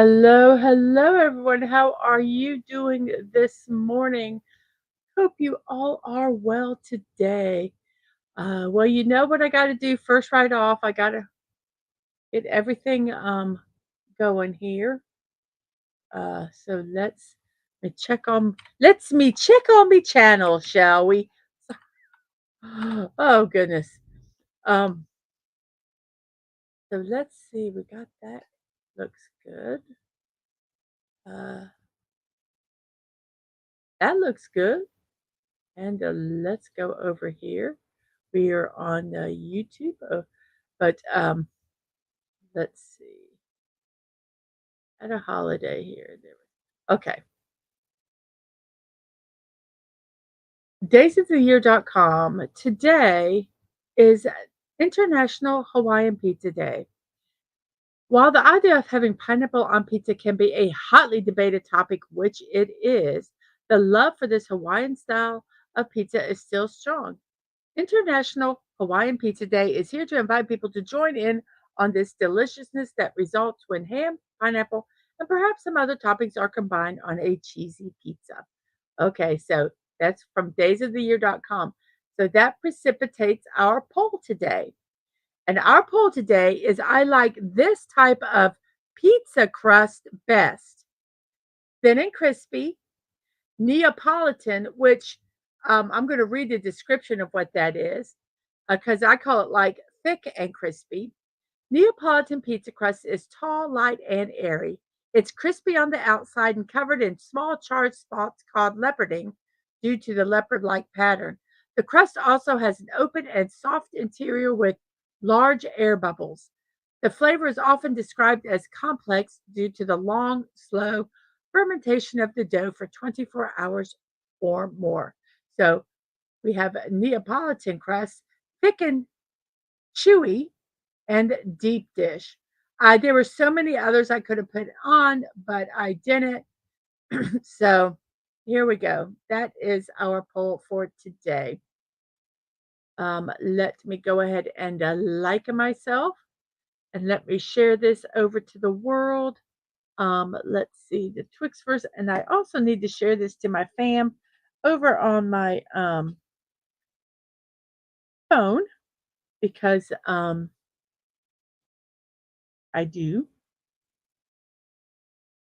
Hello, hello, everyone. How are you doing this morning? Hope you all are well today. Well, you know what I got to do first, right off. I got to get everything going here. So let's me check on me channel, shall we? Oh goodness. Um, so let's see. We got that. Looks good. Uh, that looks good. And let's go over here. We are on YouTube, but let's see. At a holiday here. Okay. Daysoftheyear.com. Today is International Hawaiian Pizza Day. While the idea of having pineapple on pizza can be a hotly debated topic, which it is, the love for this Hawaiian style of pizza is still strong. International Hawaiian Pizza Day is here to invite people to join in on this deliciousness that results when ham, pineapple, and perhaps some other toppings are combined on a cheesy pizza. Okay, so that's from daysoftheyear.com. So that precipitates our poll today. And our poll today is I like this type of pizza crust best. Thin and crispy, Neapolitan, which I'm going to read the description of what that is because I call it like thick and crispy. Neapolitan pizza crust is tall, light, and airy. It's crispy on the outside and covered in small charred spots called leoparding due to the leopard like pattern. The crust also has an open and soft interior with large air bubbles. The flavor is often described as complex due to the long, slow fermentation of the dough for 24 hours or more. So we have a Neapolitan crust, thick and chewy, and deep dish. There were so many others I could have put on, but I didn't. So here we go. That is our poll for today. Let me go ahead and like myself and let me share this over to the world. Let's see the Twix first, and I also need to share this to my fam over on my phone because I do,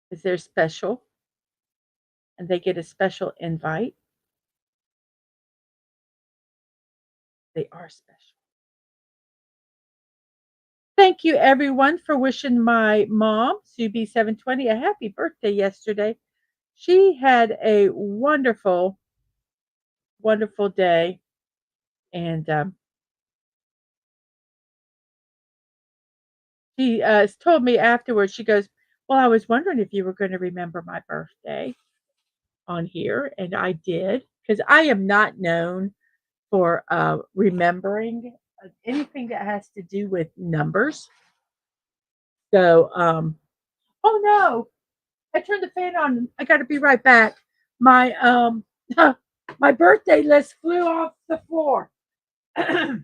because they're special and they get a special invite. They are special. Thank you, everyone, for wishing my mom, Subi720, a happy birthday yesterday. She had a wonderful, wonderful day. And she told me afterwards, she goes, well, I was wondering if you were going to remember my birthday on here. And I did, because I am not known for remembering anything that has to do with numbers. So, oh no, I turned the fan on. I got to be right back. My my birthday list flew off the floor. So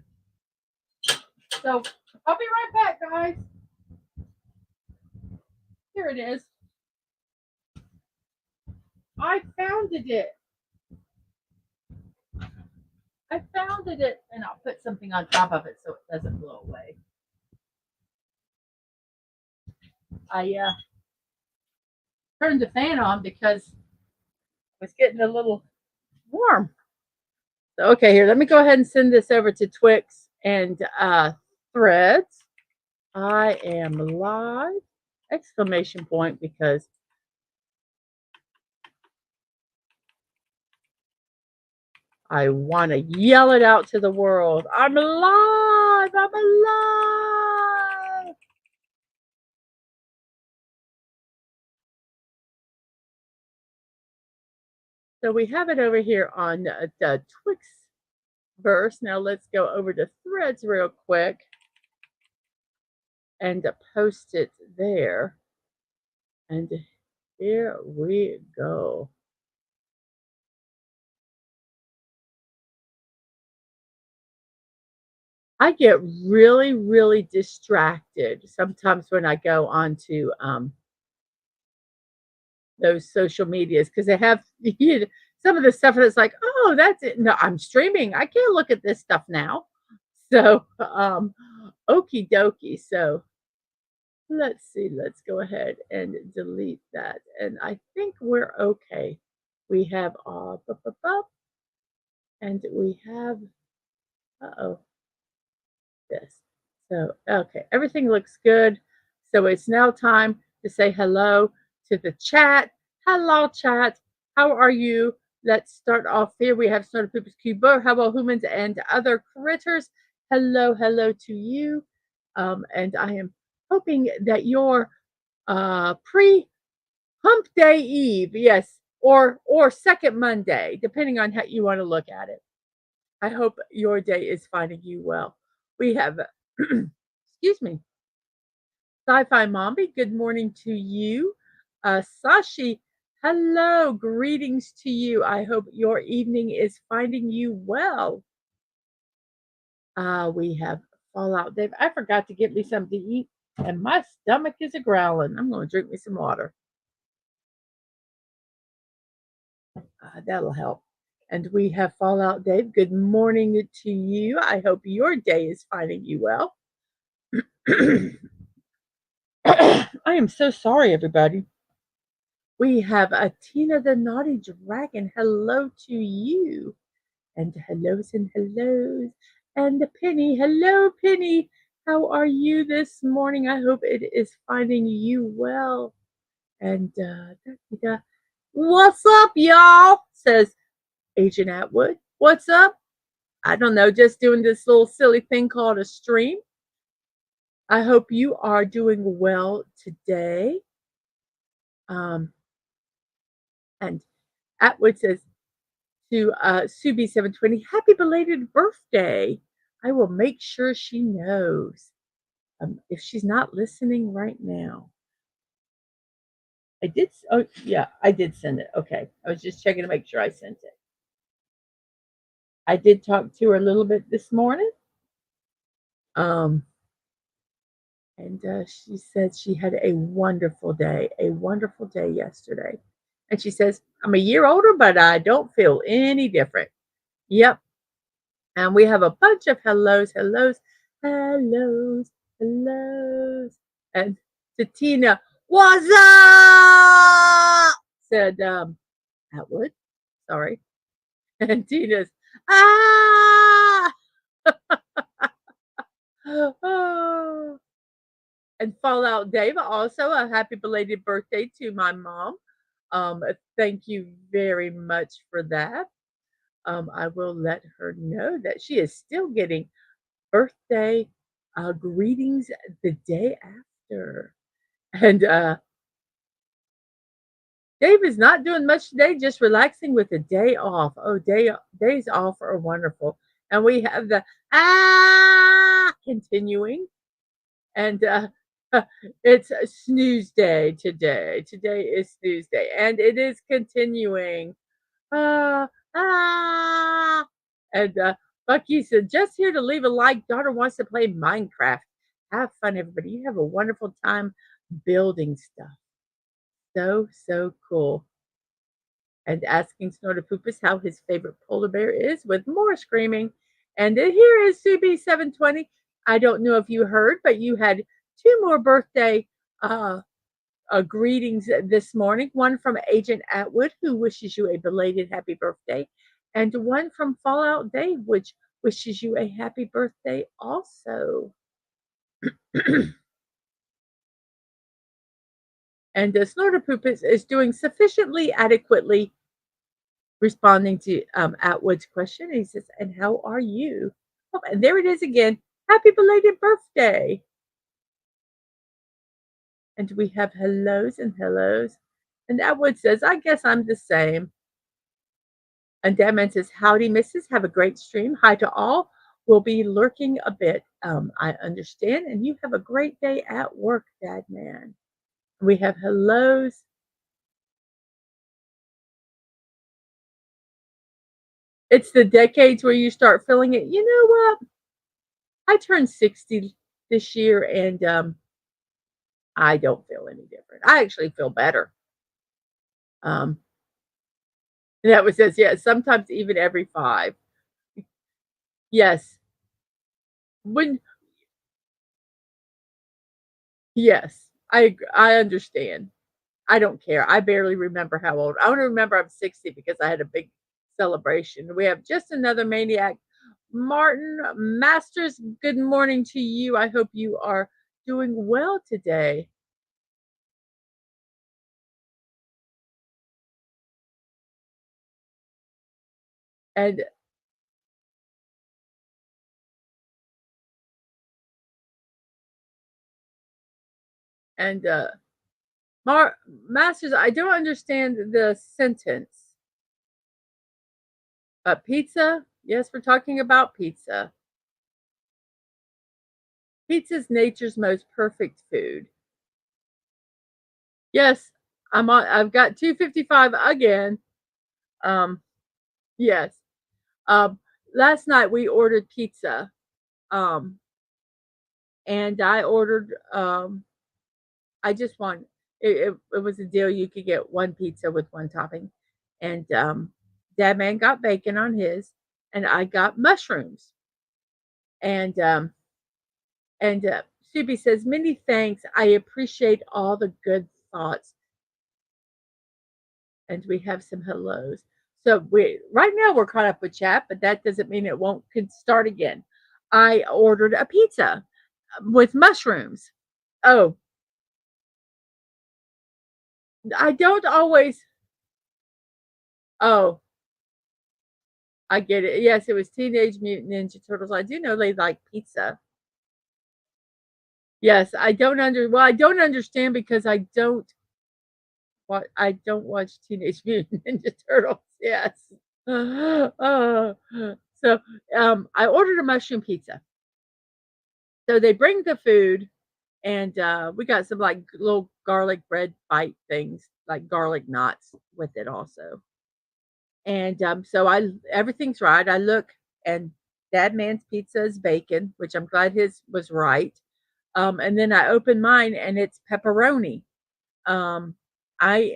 I'll be right back, guys. Here it is. I founded it. I founded it, and I'll put something on top of it so it doesn't blow away. I turned the fan on because it was getting a little warm. So, okay, here, let me go ahead and send this over to Twix and Threads. I am live! Exclamation point, because I want to yell it out to the world. I'm alive! I'm alive! So we have it over here on the Twix verse. Now let's go over to Threads real quick and post it there. And here we go. I get really, really distracted sometimes when I go on to those social medias because they have some of the stuff that's like, oh, that's it. No, I'm streaming. I can't look at this stuff now. So, okie dokie. So let's see. Let's go ahead and delete that. And I think we're okay. We have and we have oh this. So okay, everything looks good. So it's now time to say hello to the chat. Hello, chat. How are you? Let's start off here. We have Snow People's Cubo. Hello, humans and other critters. Hello, hello to you. And I am hoping that your pre hump day eve, yes, or second Monday, depending on how you want to look at it. I hope your day is finding you well. We have, excuse me, Sci-Fi Mommy. Good morning to you. Sashi, hello, greetings to you. I hope your evening is finding you well. We have Fallout Dave. I forgot to get me something to eat, and my stomach is a growling. I'm going to drink me some water. That'll help. And we have Fallout Dave. Good morning to you. I hope your day is finding you well. I am so sorry, everybody. We have Tina the Naughty Dragon. Hello to you. And hellos and hellos. And Penny. Hello, Penny. How are you this morning? I hope it is finding you well. And what's up, y'all? Says Agent Atwood. What's up? I don't know, just doing this little silly thing called a stream. I hope you are doing well today. And Atwood says to Subi720, happy belated birthday. I will make sure she knows if she's not listening right now. I did. Oh, yeah, I did send it. Okay. I was just checking to make sure I sent it. I did talk to her a little bit this morning. And she said she had a wonderful day yesterday. And she says, I'm a year older, but I don't feel any different. Yep. And we have a bunch of hellos, hellos, hellos, hellos. And to Tina, what's up? Said Atwood. Sorry. And Tina's, ah! Oh. And Fallout Dave, also a happy belated birthday to my mom. Thank you very much for that. I will let her know that she is still getting birthday greetings the day after. And Dave is not doing much today, just relaxing with a day off. Oh, days off are wonderful. And we have the continuing. And it's a snooze day today. Today is snooze day, and it is continuing. Ah, ah. And Bucky said, just here to leave a like. Daughter wants to play Minecraft. Have fun, everybody. You have a wonderful time building stuff. So cool. And asking Snortopoopus how his favorite polar bear is with more screaming. And here is CB720. I don't know if you heard, but you had two more birthday greetings this morning. One from Agent Atwood, who wishes you a belated happy birthday, and one from Fallout Dave, which wishes you a happy birthday also. And Snortopoopus is doing sufficiently adequately responding to Atwood's question. He says, and how are you? Oh, and there it is again. Happy belated birthday. And we have hellos and hellos. And Atwood says, I guess I'm the same. And Dadman says, howdy, missus. Have a great stream. Hi to all. We'll be lurking a bit. I understand. And you have a great day at work, Dadman. We have hellos. It's the decades where you start feeling it. You know what? I turned 60 this year, and I don't feel any different. I actually feel better. Um, and that was says, yeah, sometimes even every 5. Yes. When yes, I understand. I don't care. I barely remember how old. I only remember I'm 60 because I had a big celebration. We have just another maniac, Martin Masters. Good morning to you. I hope you are doing well today. And and Mar Masters, I don't understand the sentence. Pizza? Yes, we're talking about pizza. Pizza's nature's most perfect food. Yes, I've got 255 again. Um, yes. Um, Last night we ordered pizza. Um, and I ordered I just want it was a deal you could get one pizza with one topping. And Dad man got bacon on his and I got mushrooms. And Subi says, "Many thanks. I appreciate all the good thoughts." And we have some hellos. So we right now we're caught up with chat, but that doesn't mean it won't could start again. I ordered a pizza with mushrooms. Oh, I don't always. Oh, I get it. Yes, it was Teenage Mutant Ninja Turtles. I do know they like pizza. Yes, I don't understand because I don't watch Teenage Mutant Ninja Turtles. Yes. Uh, so I ordered a mushroom pizza. So they bring the food and we got some like little garlic bread bite things, like garlic knots with it also. And so I everything's right. I look and Dad Man's pizza is bacon, which I'm glad his was right. And then I open mine and it's pepperoni. I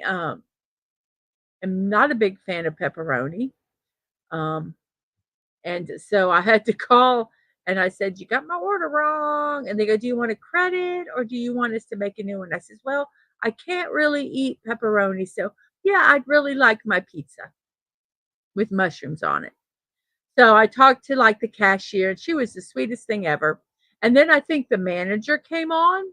am not a big fan of pepperoni. Um, and so I had to call and I said, "You got my order wrong." And they go, "Do you want a credit or do you want us to make a new one?" I says, "Well, I can't really eat pepperoni. So yeah, I'd really like my pizza with mushrooms on it." So I talked to like the cashier and she was the sweetest thing ever. And then I think the manager came on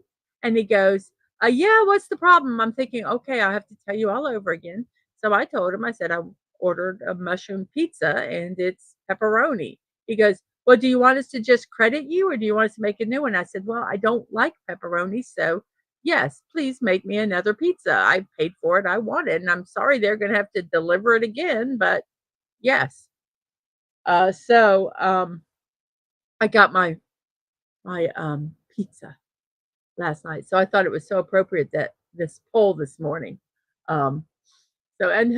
and he goes, yeah, what's the problem? I'm thinking, okay, I'll have to tell you all over again. So I told him, I said, I ordered a mushroom pizza and it's pepperoni. He goes, well, do you want us to just credit you or do you want us to make a new one? I said, well, I don't like pepperoni. So yes, please make me another pizza. I paid for it. I want it. And I'm sorry they're going to have to deliver it again, but yes. I got my pizza last night, so I thought it was so appropriate that this poll this morning. Um, so and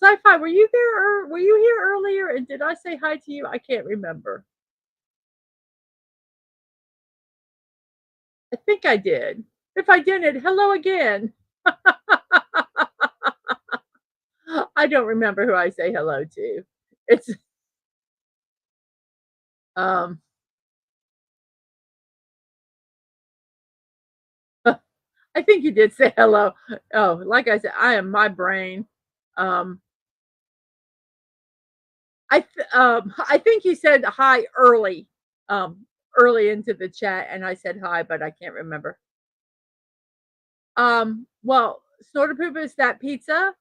sci-fi, were you there or were you here earlier? And did I say hi to you? I can't remember. I think I did. If I didn't, hello again. I don't remember who I say hello to. It's um I think you did say hello. Oh, like I said, I am my brain. Um I think you said hi um, early into the chat, and I said hi, but I can't remember. Well, Snorter Poop is that pizza.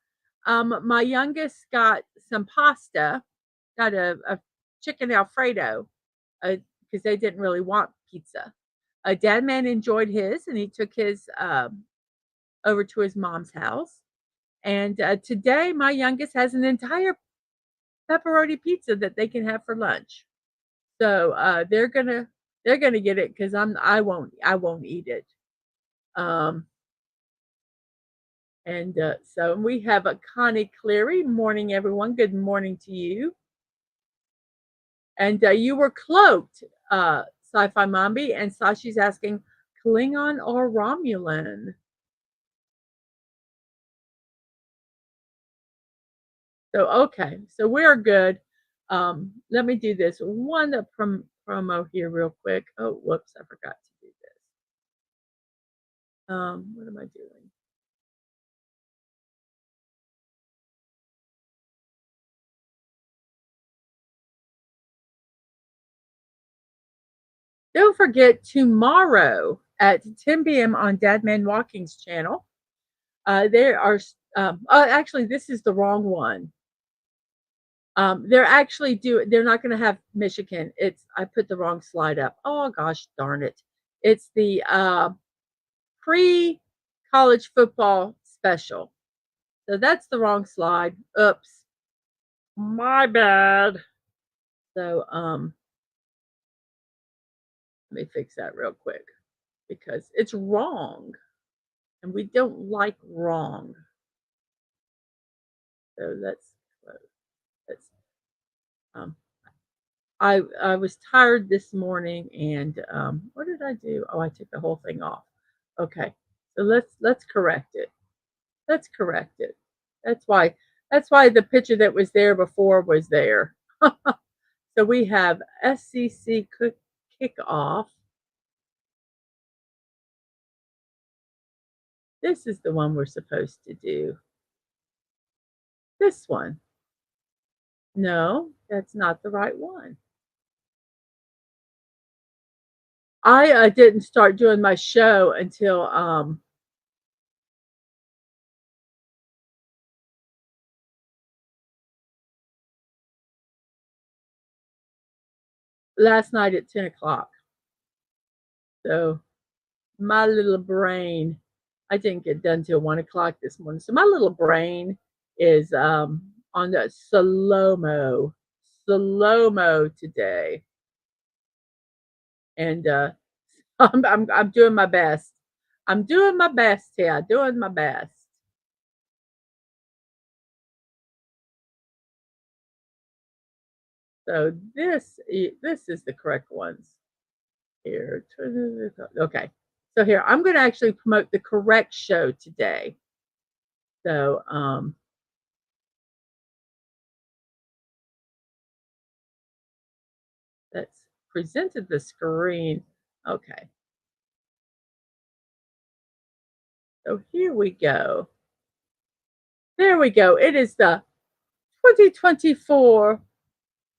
My youngest got some pasta, got a chicken Alfredo, because they didn't really want pizza. Dad man enjoyed his, and he took his over to his mom's house. And today, my youngest has an entire pepperoni pizza that they can have for lunch. So, they're gonna get it because I won't eat it. Um, and, so we have a Connie Cleary. Morning, everyone. Good morning to you. And, you were cloaked, Sci-Fi Mombi, and Sashi's asking, Klingon or Romulan? So, okay, so we're good. Let me do this one promo here real quick. Oh, whoops, I forgot to do this. What am I doing? Don't forget tomorrow at 10 p.m. on Dadman Walking's channel. There are, oh, actually, this is the wrong one. They're not going to have Michigan. I put the wrong slide up. Oh gosh, darn it. It's the pre college football special. So that's the wrong slide. Oops. My bad. So let me fix that real quick because it's wrong and we don't like wrong. So let's um I was tired this morning and what did I do? Oh, I took the whole thing off. Okay. So let's correct it. Let's correct it. That's why that's why the picture that was there before was there. So we have SEC kickoff. This is the one we're supposed to do. This one. No, that's not the right one. I didn't start doing my show until last night at 10 o'clock. So my little brain, I didn't get done till 1 o'clock this morning. So my little brain is on the slow mo today, and I'm doing my best. I'm doing my best here. Doing my best. So this is the correct ones here. Okay. So here I'm going to actually promote the correct show today. So that's presented the screen. Okay. So here we go. There we go. It is the 2024.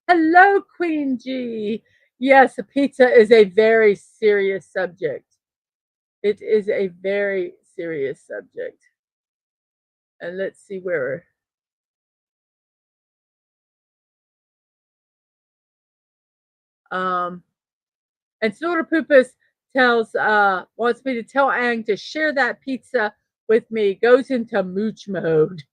Hello, Queen G. Yes, pizza is a very serious subject. It is a very serious subject. And let's see where. Um, and Snorter Poopus wants me to tell Ang to share that pizza with me. Goes into mooch mode.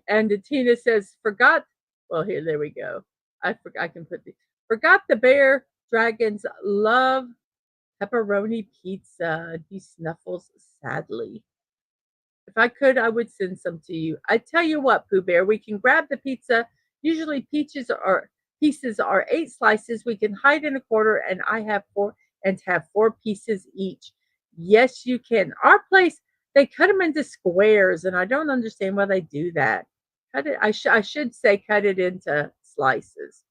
And Tina says, forgot. Well, here, there we go. I can put the forgot the bear dragons love pepperoni pizza. He snuffles sadly. If I could, I would send some to you. I tell you what, Pooh Bear, we can grab the pizza. Usually pieces are 8 slices. We can hide in a quarter, and I have have 4 pieces each. Yes, you can. Our place, they cut them into squares, and I don't understand why they do that. Cut it. I should say cut it into slices.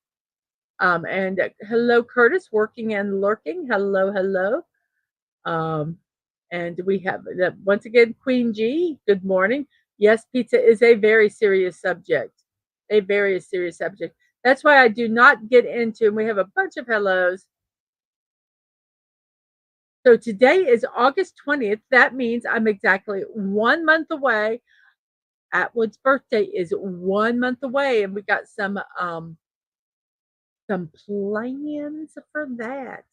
And hello, Curtis, working and lurking. Hello, hello. Um, and we have once again Queen G. Good morning. Yes, pizza is a very serious subject. A very serious subject. That's why I do not get into. And we have a bunch of hellos. So today is August 20th. That means I'm exactly 1 month away. Atwood's birthday is 1 month away, and we got some plans for that.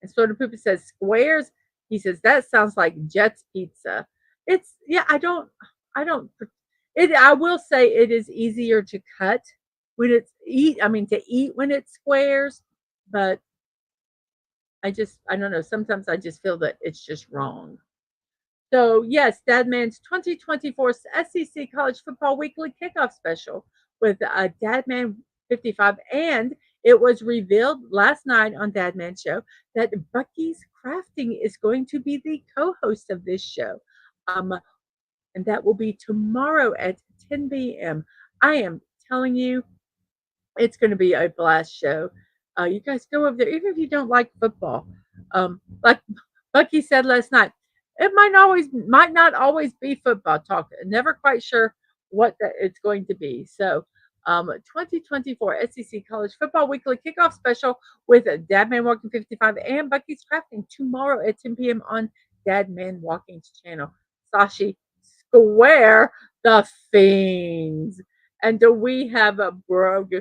And Sort of Poopa says squares. He says that sounds like Jet's pizza. It's yeah. I don't. It. I will say it is easier to cut when it's eat. I mean to eat when it's squares, but I don't know. Sometimes I just feel that it's just wrong. So, yes, Dadman's 2024 SEC College Football Weekly Kickoff Special with Dadman 55. And it was revealed last night on Dadman Show that Bucky's Crafting is going to be the co host of this show. And that will be tomorrow at 10 p.m. I am telling you, it's gonna be a blast show. You guys go over there, even if you don't like football. Like Bucky said last night, it might not always be football talk. Never quite sure what it's going to be. So, 2024 SEC College Football Weekly Kickoff Special with Dadman Walking 55 and Bucky's Crafting tomorrow at 10 p.m. on Dadman Walking's channel. Sashi Square the Fiends. And we have a Brogue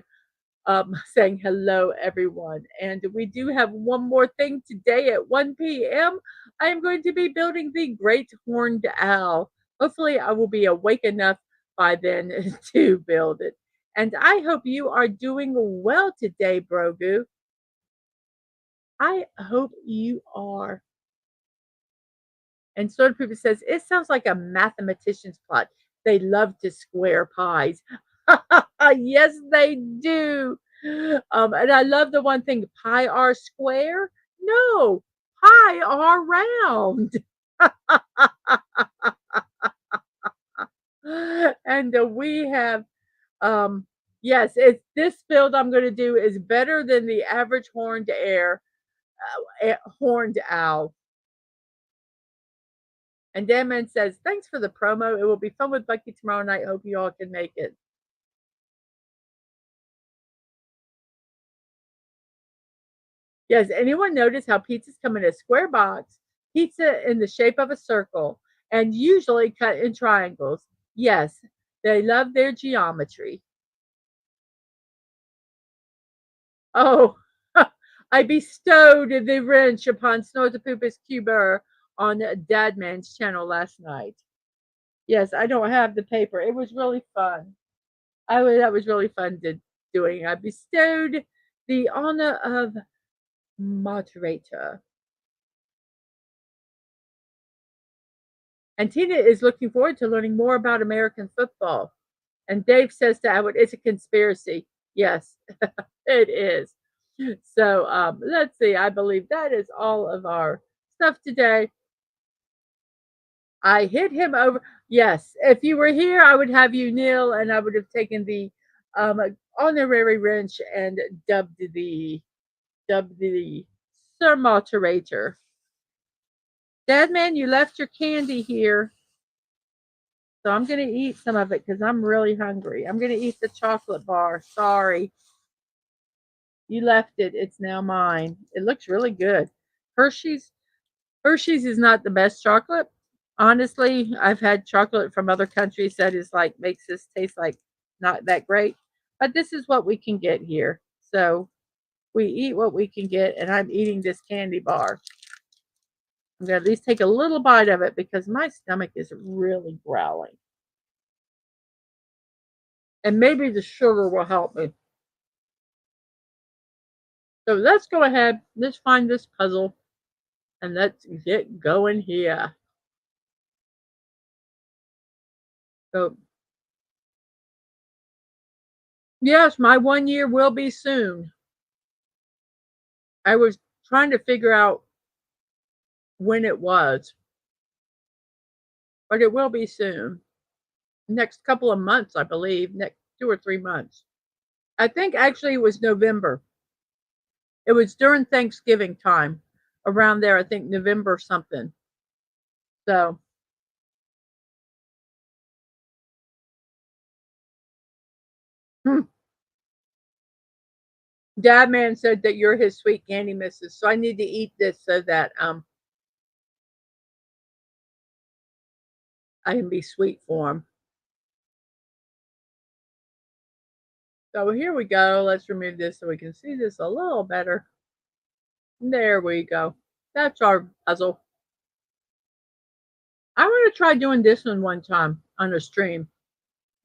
saying hello, everyone. And we do have one more thing today at 1 p.m. I am going to be building the Great Horned Owl. Hopefully, I will be awake enough by then to build it. And I hope you are doing well today, Brogu. I hope you are. And Soda Pooper says, it sounds like a mathematician's plot. They love to square pies. Yes, they do. And I love the one thing, pi r square. No, pi r round. And we have, yes, it's this build I'm going to do is better than the average horned owl. And Danman says, thanks for the promo. It will be fun with Bucky tomorrow night. Hope you all can make it. Yes, anyone notice how pizzas come in a square box, pizza in the shape of a circle, and usually cut in triangles? Yes, they love their geometry. Oh, I bestowed the wrench upon Snortopoopas Cuber on Dadman's channel last night. Yes, I don't have the paper. It was really fun. That was really fun doing. I bestowed the honor of moderator. And Tina is looking forward to learning more about American football. And Dave says to Edward, it's a conspiracy. Yes, it is. So let's see. I believe that is all of our stuff today. I hit him over. Yes, if you were here, I would have you kneel, and I would have taken the um, honorary wrench and dubbed the Sir Moderator. Dadman, you left your candy here. So I'm going to eat some of it because I'm really hungry. I'm going to eat the chocolate bar. Sorry. You left it. It's now mine. It looks really good. Hershey's Hershey's is not the best chocolate. Honestly, I've had chocolate from other countries that is like makes this taste like not that great. But this is what we can get here. So we eat what we can get, and I'm eating this candy bar. I'm going to at least take a little bite of it because my stomach is really growling. And maybe the sugar will help me. So let's go ahead. Let's find this puzzle and let's get going here. So, yes, my 1 year will be soon. I was trying to figure out when it was, but it will be soon. Next couple of months, I believe, next 2 or 3 months. I think actually it was November. It was during Thanksgiving time, around there, I think November something. So, Dadman said that you're his sweet candy missus, so I need to eat this so that I can be sweet for him. So here we go. Let's remove this so we can see this a little better. There we go. That's our puzzle. I want to try doing this one time on a stream.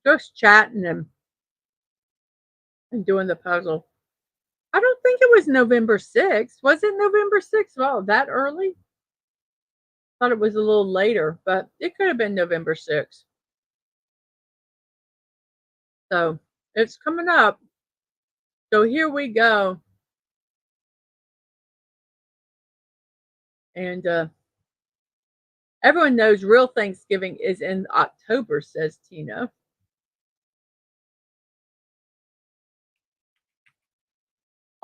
Just chatting and doing the puzzle. I don't think it was November 6th. Was it November 6th? Well, that early? Thought it was a little later, but it could have been November 6th. So it's coming up. So here we go. And everyone knows real Thanksgiving is in October, says Tina.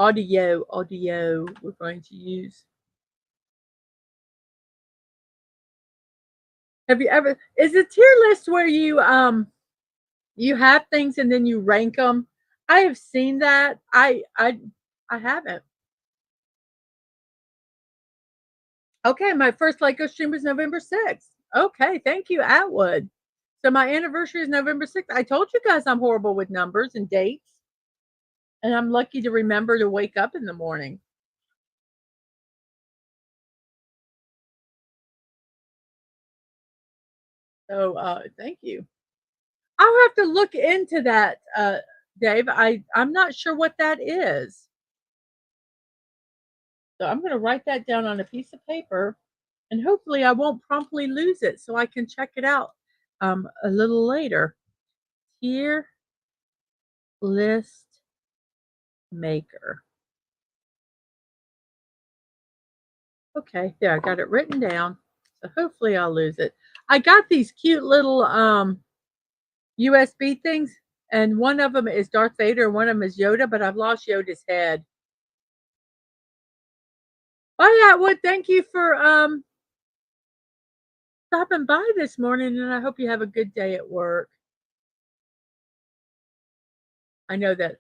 audio we're going to use. Have you ever is a tier list where you have things and then you rank them? I have seen that. I haven't. Okay, my first Lego stream was November 6th. Okay, thank you, Atwood. So my anniversary is November 6th. I told you guys I'm horrible with numbers and dates, and I'm lucky to remember to wake up in the morning. So thank you. I'll have to look into that, Dave. I'm not sure what that is. So I'm going to write that down on a piece of paper, and hopefully I won't promptly lose it so I can check it out a little later. Tier list maker. Okay, there, I got it written down. So hopefully I'll lose it. I got these cute little USB things, and one of them is Darth Vader, and one of them is Yoda, but I've lost Yoda's head. Oh yeah, well, thank you for stopping by this morning, and I hope you have a good day at work. I know that.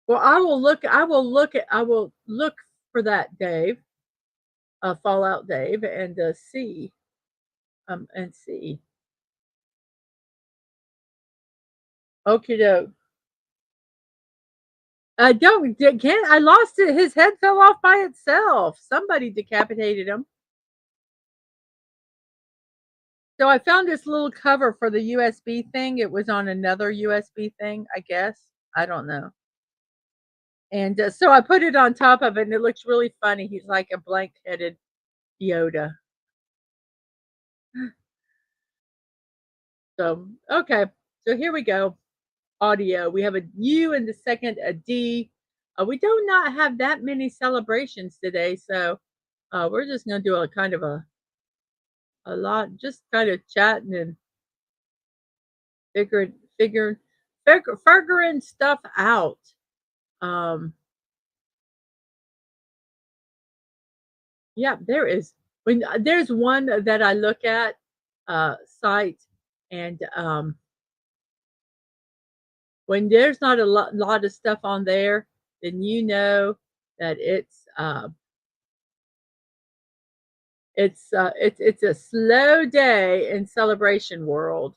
Well, I will look for that, Dave, Fallout Dave, and see, and see. Okay, doke. I don't, can't, I lost it. His head fell off by itself. Somebody decapitated him. So I found this little cover for the USB thing. It was on another USB thing, I guess. I don't know. And so I put it on top of it, and it looks really funny. He's like a blank-headed Yoda. So, okay. So here we go. Audio. We have a U in the second, a D. We do not have that many celebrations today, so we're just going to do a kind of a lot, just kind of chatting and figuring stuff out. Yeah, there is. When there's one that I look at, site, and when there's not a lot of stuff on there, then you know that it's a slow day in celebration world.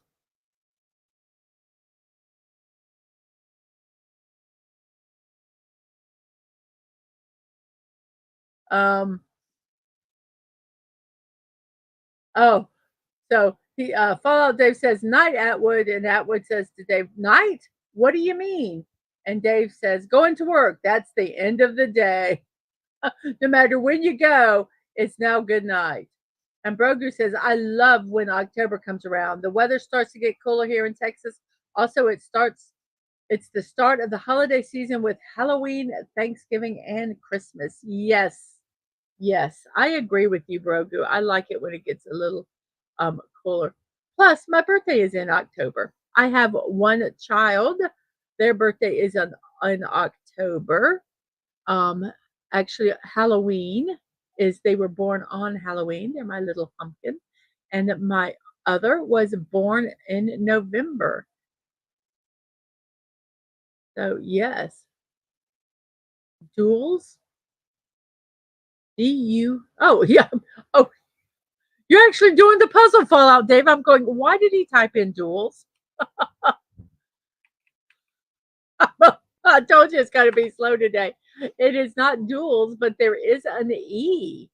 Um, oh, so he Fallout Dave says night Atwood, and Atwood says to Dave, night? What do you mean? And Dave says, going to work. That's the end of the day. No matter when you go, it's now good night. And Brogu says, I love when October comes around. The weather starts to get cooler here in Texas. Also, it's the start of the holiday season with Halloween, Thanksgiving, and Christmas. Yes. Yes. I agree with you, Brogu. I like it when it gets a little cooler. Plus, my birthday is in October. I have one child. Their birthday is in October. Um, actually, Halloween is they were born on Halloween. They're my little pumpkin. And my other was born in November. So, yes. Duels. D-U. Oh, yeah. Oh, you're actually doing the puzzle Fallout, Dave. I'm going, why did he type in duels? I told you it's got to be slow today. It is not duels, but there is an E.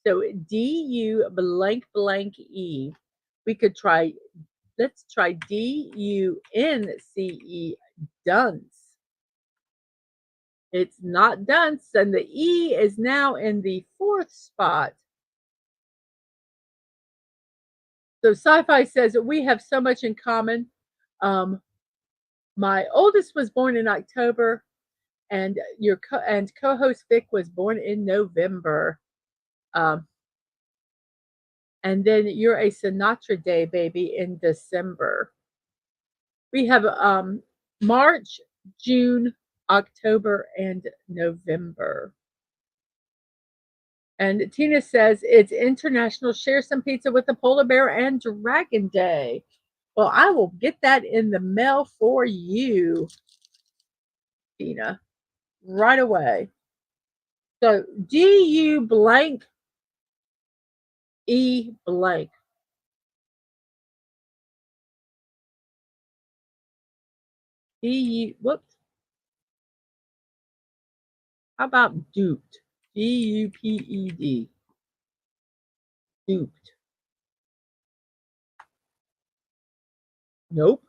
So D-U blank blank E. We could try, let's try D-U-N-C-E, dunce. It's not dunce, and the E is now in the fourth spot. So Sci-Fi says that we have so much in common. My oldest was born in October, and your co-host Vic was born in November. Um, And then you're a Sinatra Day baby in December. We have March, June, October, and November. And Tina says it's International Share Some Pizza with a Polar Bear and Dragon Day. Well, I will get that in the mail for you, Tina, right away. So DU blank E blank. DU, whoops. How about duped? DUPED. Duped. Nope.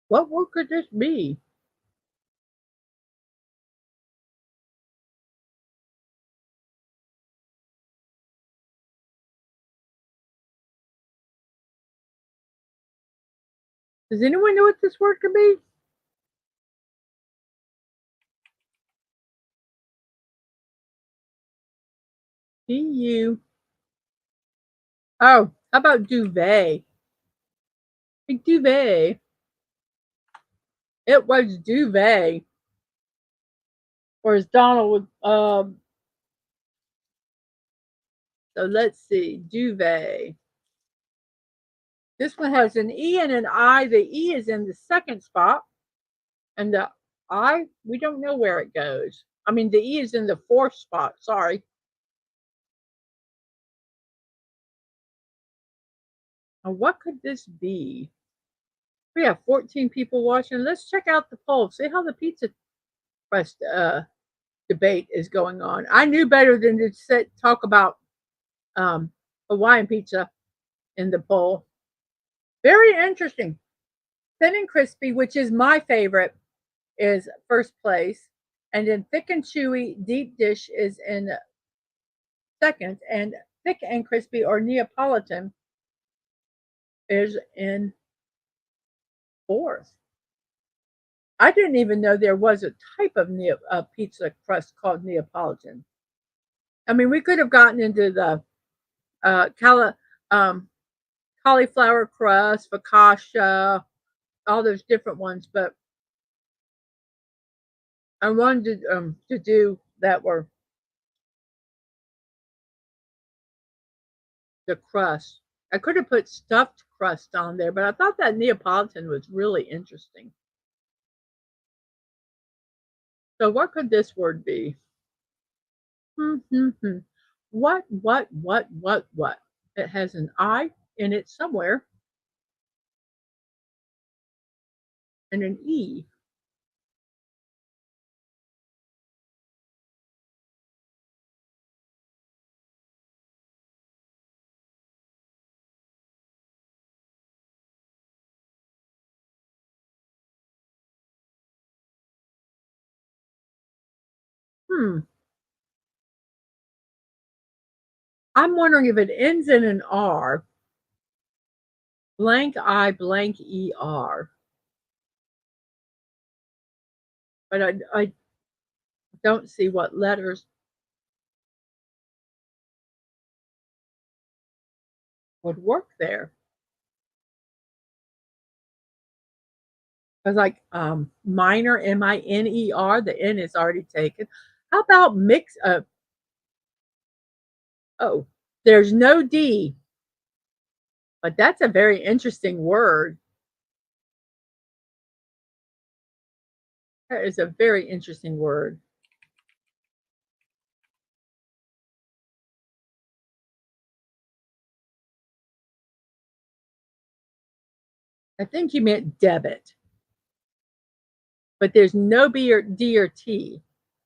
What word could this be? Does anyone know what this word could be? DU. Oh, how about duvet? Big duvet. It was duvet. Or as Donald would, so let's see, duvet. This one has an E and an I. The E is in the second spot, and the I, we don't know where it goes. I mean, the E is in the fourth spot. Sorry. Now, what could this be? We have 14 people watching. Let's check out the poll. See how the pizza crust debate is going on. I knew better than to talk about Hawaiian pizza in the poll. Very interesting. Thin and crispy, which is my favorite, is first place. And then thick and chewy deep dish is in second. And thick and crispy or Neapolitan is in fourth. I didn't even know there was a type of pizza crust called Neapolitan. I mean, we could have gotten into the uh, cali- um, cauliflower crust, focaccia, all those different ones, but I wanted to do that were the crust. I could have put stuffed crust on there, but I thought that Neapolitan was really interesting. So what could this word be? What? It has an I in it somewhere and an E. Hmm. I'm wondering if it ends in an R, blank I, blank ER. But I don't see what letters would work there. Because like minor, MINER, the N is already taken. How about mix? Oh, there's no D, but that's a very interesting word. That is a very interesting word. I think you meant debit, but there's no B or D or T.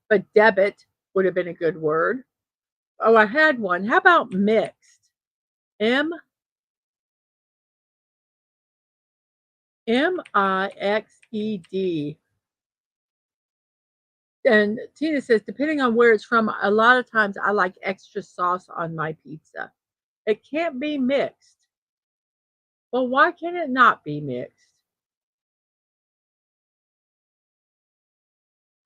But debit would have been a good word. Oh, I had one. How about mixed? MIXED. And Tina says, depending on where it's from, a lot of times I like extra sauce on my pizza. It can't be mixed. Well, why can it not be mixed?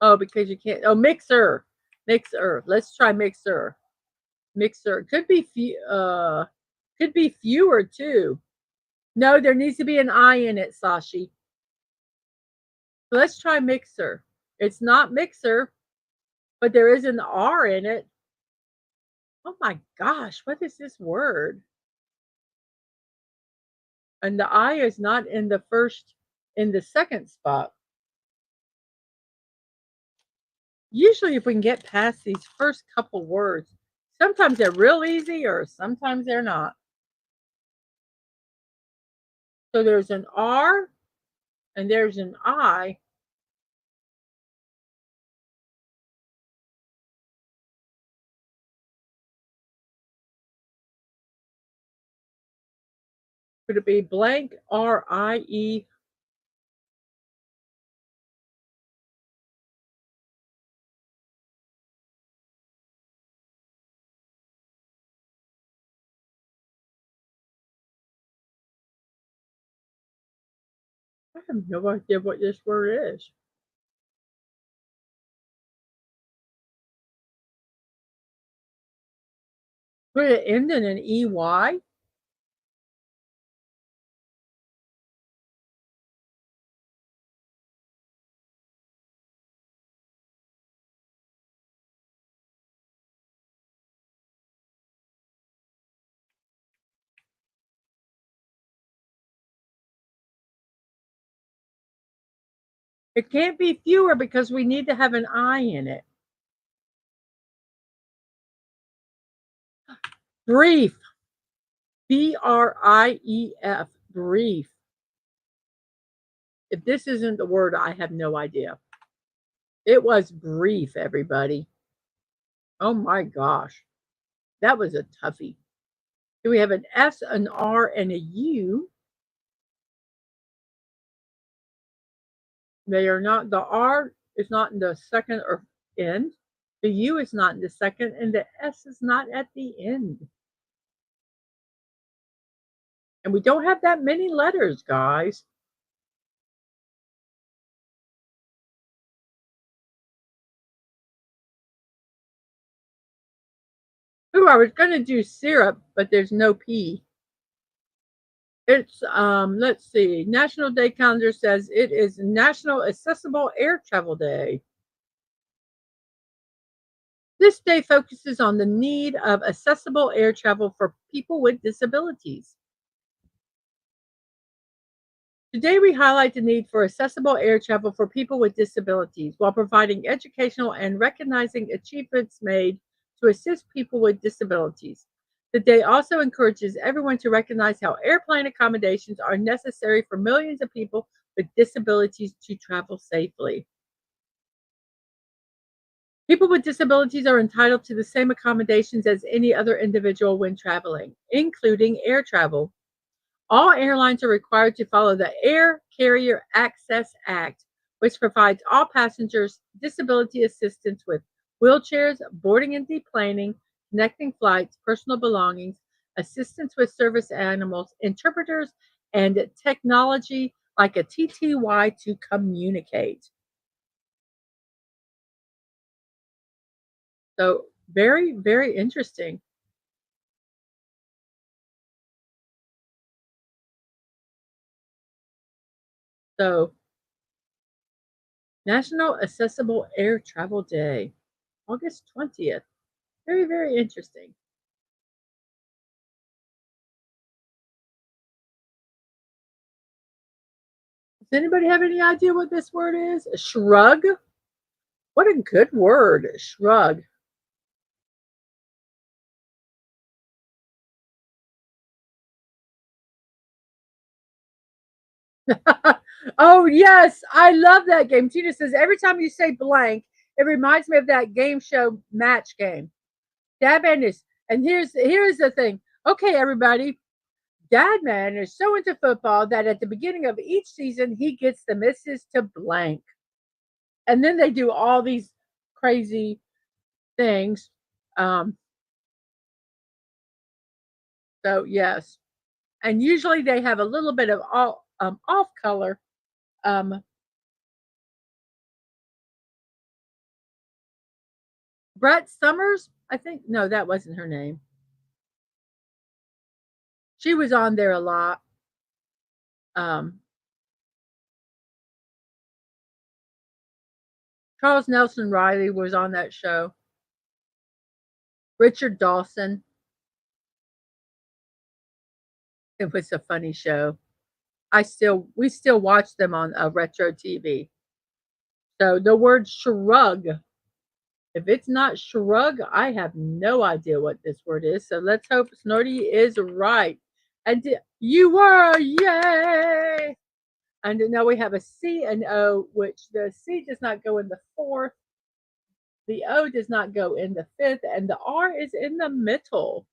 Oh, because you can't. Oh, mixer. Mixer. Let's try mixer. Mixer. Could be fewer too. No, there needs to be an I in it, Sashi. So let's try mixer. It's not mixer, but there is an R in it. Oh my gosh, what is this word? And the I is not in the second spot. Usually if we can get past these first couple words, sometimes they're real easy or sometimes they're not. So there's an R and there's an I. Could it be blank R-I-E? I have no idea what this word is. Would it end in an EY? It can't be fewer because we need to have an I in it. Brief. B-R-I-E-F. Brief. If this isn't the word, I have no idea. It was brief, everybody. Oh my gosh. That was a toughie. Do we have an S, an R, and a U? They are not, the R is not in the second or end. The U is not in the second, and the S is not at the end. And we don't have that many letters, guys. Ooh, I was going to do syrup, but there's no P. It's, let's see, National Day Calendar says it is National Accessible Air Travel Day. This day focuses on the need of accessible air travel for people with disabilities. Today, we highlight the need for accessible air travel for people with disabilities while providing educational and recognizing achievements made to assist people with disabilities. The day also encourages everyone to recognize how airplane accommodations are necessary for millions of people with disabilities to travel safely. People with disabilities are entitled to the same accommodations as any other individual when traveling, including air travel. All airlines are required to follow the Air Carrier Access Act, which provides all passengers disability assistance with wheelchairs, boarding and deplaning, connecting flights, personal belongings, assistance with service animals, interpreters, and technology like a TTY to communicate. So, very, very interesting. So, National Accessible Air Travel Day, August 20th. Very, very interesting. Does anybody have any idea what this word is? A shrug? What a good word, shrug. Oh, yes, I love that game. Tina says every time you say blank, it reminds me of that game show match game. Dadman is, and here's the thing. Okay, everybody, Dadman is so into football that at the beginning of each season, he gets the misses to blank. And then they do all these crazy things. Um, so yes, and usually they have a little bit of off color. Um, Brett Summers, I think. No, that wasn't her name. She was on there a lot. Um, Charles Nelson Riley was on that show. Richard Dawson. It was a funny show. We still watch them on retro TV. So the word shrug, if it's not shrug, I have no idea what this word is. So let's hope Snorty is right. And you were, yay! And now we have a C and O, which the C does not go in the fourth, the O does not go in the fifth, and the R is in the middle.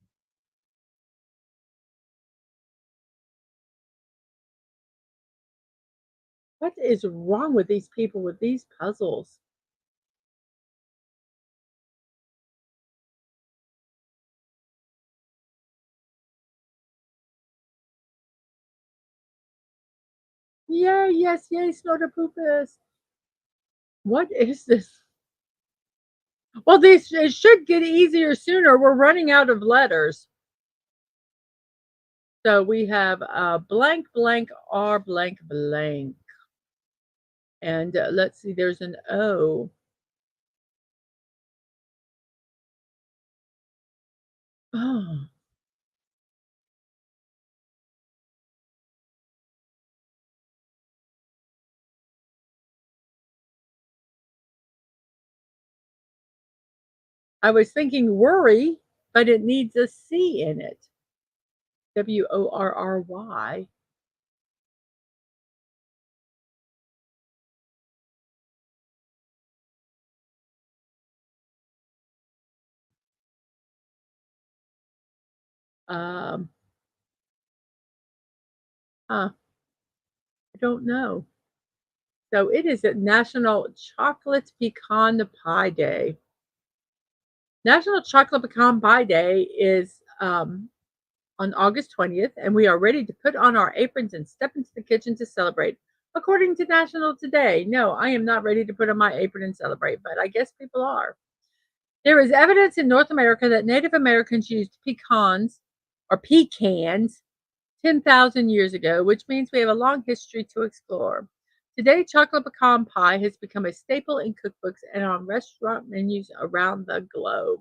What is wrong with these people with these puzzles? Yay, yes, yay, Snortopoopus. What is this? Well, this it should get easier sooner. We're running out of letters. So we have blank, blank, R, blank, blank. And let's see, there's an O. Oh, I was thinking worry, but it needs a C in it. WORRY. Um, I don't know. So it is a National Chocolate Pecan Pie Day. National Chocolate Pecan Pie Day is on August 20th, and we are ready to put on our aprons and step into the kitchen to celebrate. According to National Today, no, I am not ready to put on my apron and celebrate, but I guess people are. There is evidence in North America that Native Americans used pecans 10,000 years ago, which means we have a long history to explore. Today, chocolate pecan pie has become a staple in cookbooks and on restaurant menus around the globe.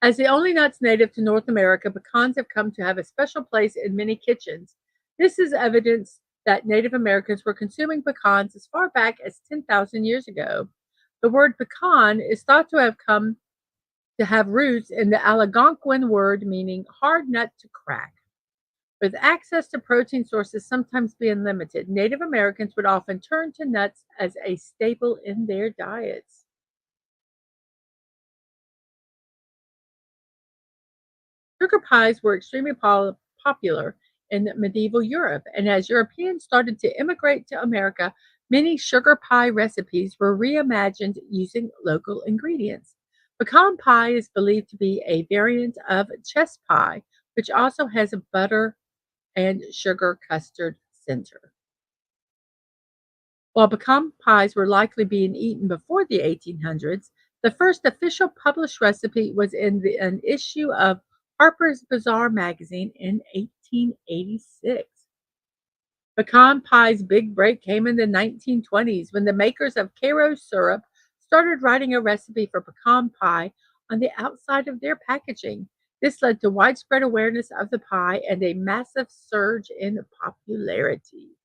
As the only nuts native to North America, pecans have come to have a special place in many kitchens. This is evidence that Native Americans were consuming pecans as far back as 10,000 years ago. The word pecan is thought to have come to have roots in the Algonquin word meaning hard nut to crack. With access to protein sources sometimes being limited, Native Americans would often turn to nuts as a staple in their diets. Sugar pies were extremely popular in medieval Europe, and as Europeans started to immigrate to America, many sugar pie recipes were reimagined using local ingredients. Pecan pie is believed to be a variant of chess pie, which also has a butter and sugar custard center. While pecan pies were likely being eaten before the 1800s, the first official published recipe was in an issue of Harper's Bazaar magazine in 1886. Pecan pie's big break came in the 1920s when the makers of Karo syrup started writing a recipe for pecan pie on the outside of their packaging. This led to widespread awareness of the pie and a massive surge in popularity.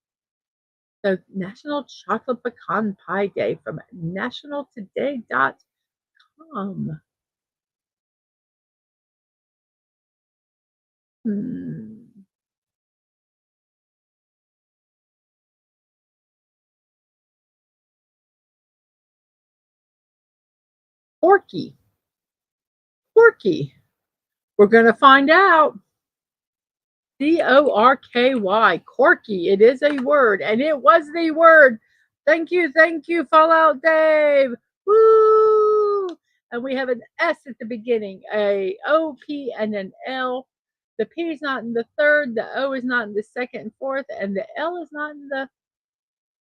So National Chocolate Pecan Pie Day from nationaltoday.com. Hmm. Porky. Porky. We're going to find out. Corky. Corky. It is a word, and it was the word. Thank you, Fallout Dave. Woo! And we have an S at the beginning, a O, P, and an L. The P is not in the third, the O is not in the second and fourth, and the L is not in the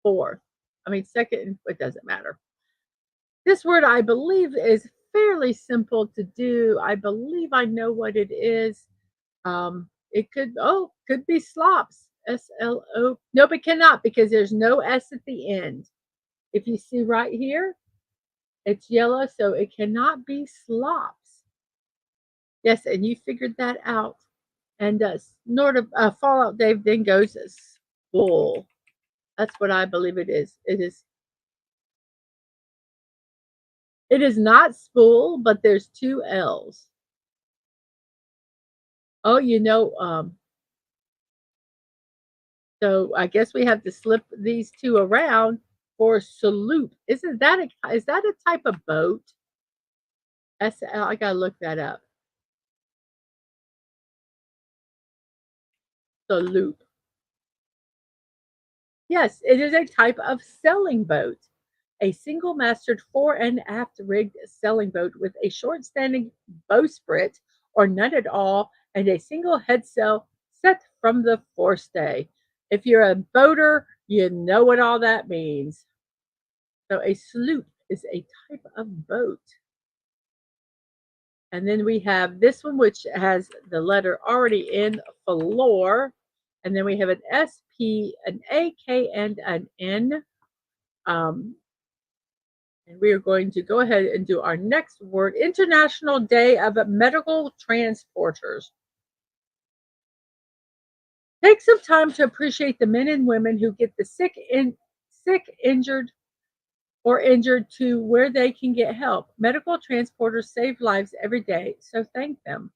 fourth. I mean, second, it doesn't matter. This word, I believe, is fairly simple to do. I believe I know what it is. It could be slops. SLO. Nope, it cannot because there's no S at the end. If you see right here, it's yellow, so it cannot be slops. Yes, and you figured that out. And Fallout Dave then goes spool. That's what I believe it is. It is not spool, but there's two L's. Oh, so I guess we have to slip these two around for salute. Is that a type of boat? SL, I gotta look that up. Salute. Yes, it is a type of sailing boat. A single-masted fore and aft rigged sailing boat with a short-standing bowsprit or none at all, and a single headsail set from the forestay. If you're a boater, you know what all that means. So a sloop is a type of boat. And then we have this one, which has the letter already in floor. And then we have an S, P, an A, K, and an N. And we are going to go ahead and do our next word, International Day of Medical Transporters. Take some time to appreciate the men and women who get the sick, injured, or injured to where they can get help. Medical transporters save lives every day, so thank them.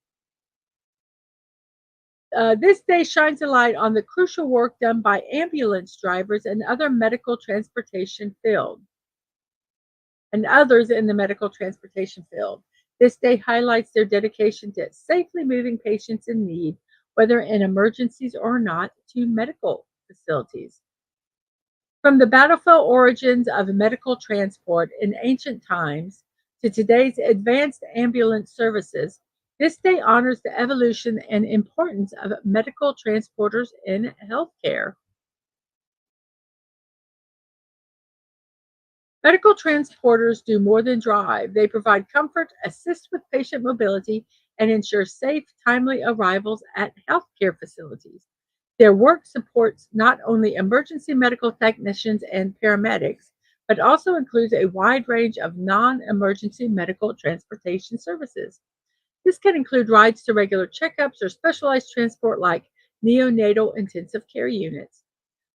This day shines a light on the crucial work done by ambulance drivers and other medical transportation field. And others in the medical transportation field. This day highlights their dedication to safely moving patients in need, whether in emergencies or not, to medical facilities. From the battlefield origins of medical transport in ancient times to today's advanced ambulance services, this day honors the evolution and importance of medical transporters in healthcare. Medical transporters do more than drive. They provide comfort, assist with patient mobility, and ensure safe, timely arrivals at healthcare facilities. Their work supports not only emergency medical technicians and paramedics, but also includes a wide range of non emergency medical transportation services. This can include rides to regular checkups or specialized transport like neonatal intensive care units.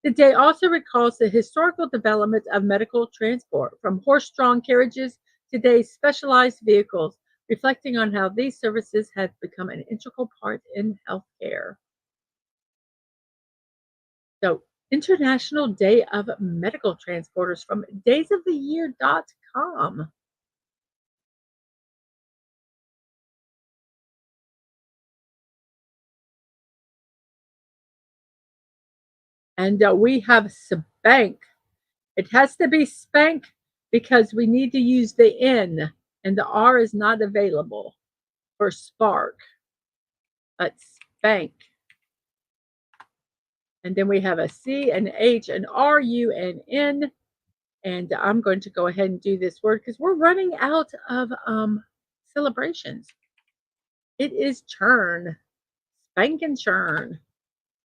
The day also recalls the historical development of medical transport, from horse-drawn carriages to today's specialized vehicles, reflecting on how these services have become an integral part in healthcare. So, International Day of Medical Transporters from daysoftheyear.com. And we have spank. It has to be spank because we need to use the N and the R is not available for spark. But spank. And then we have a C, an H, an R, U, and N. And I'm going to go ahead and do this word because we're running out of celebrations. It is churn, spank and churn.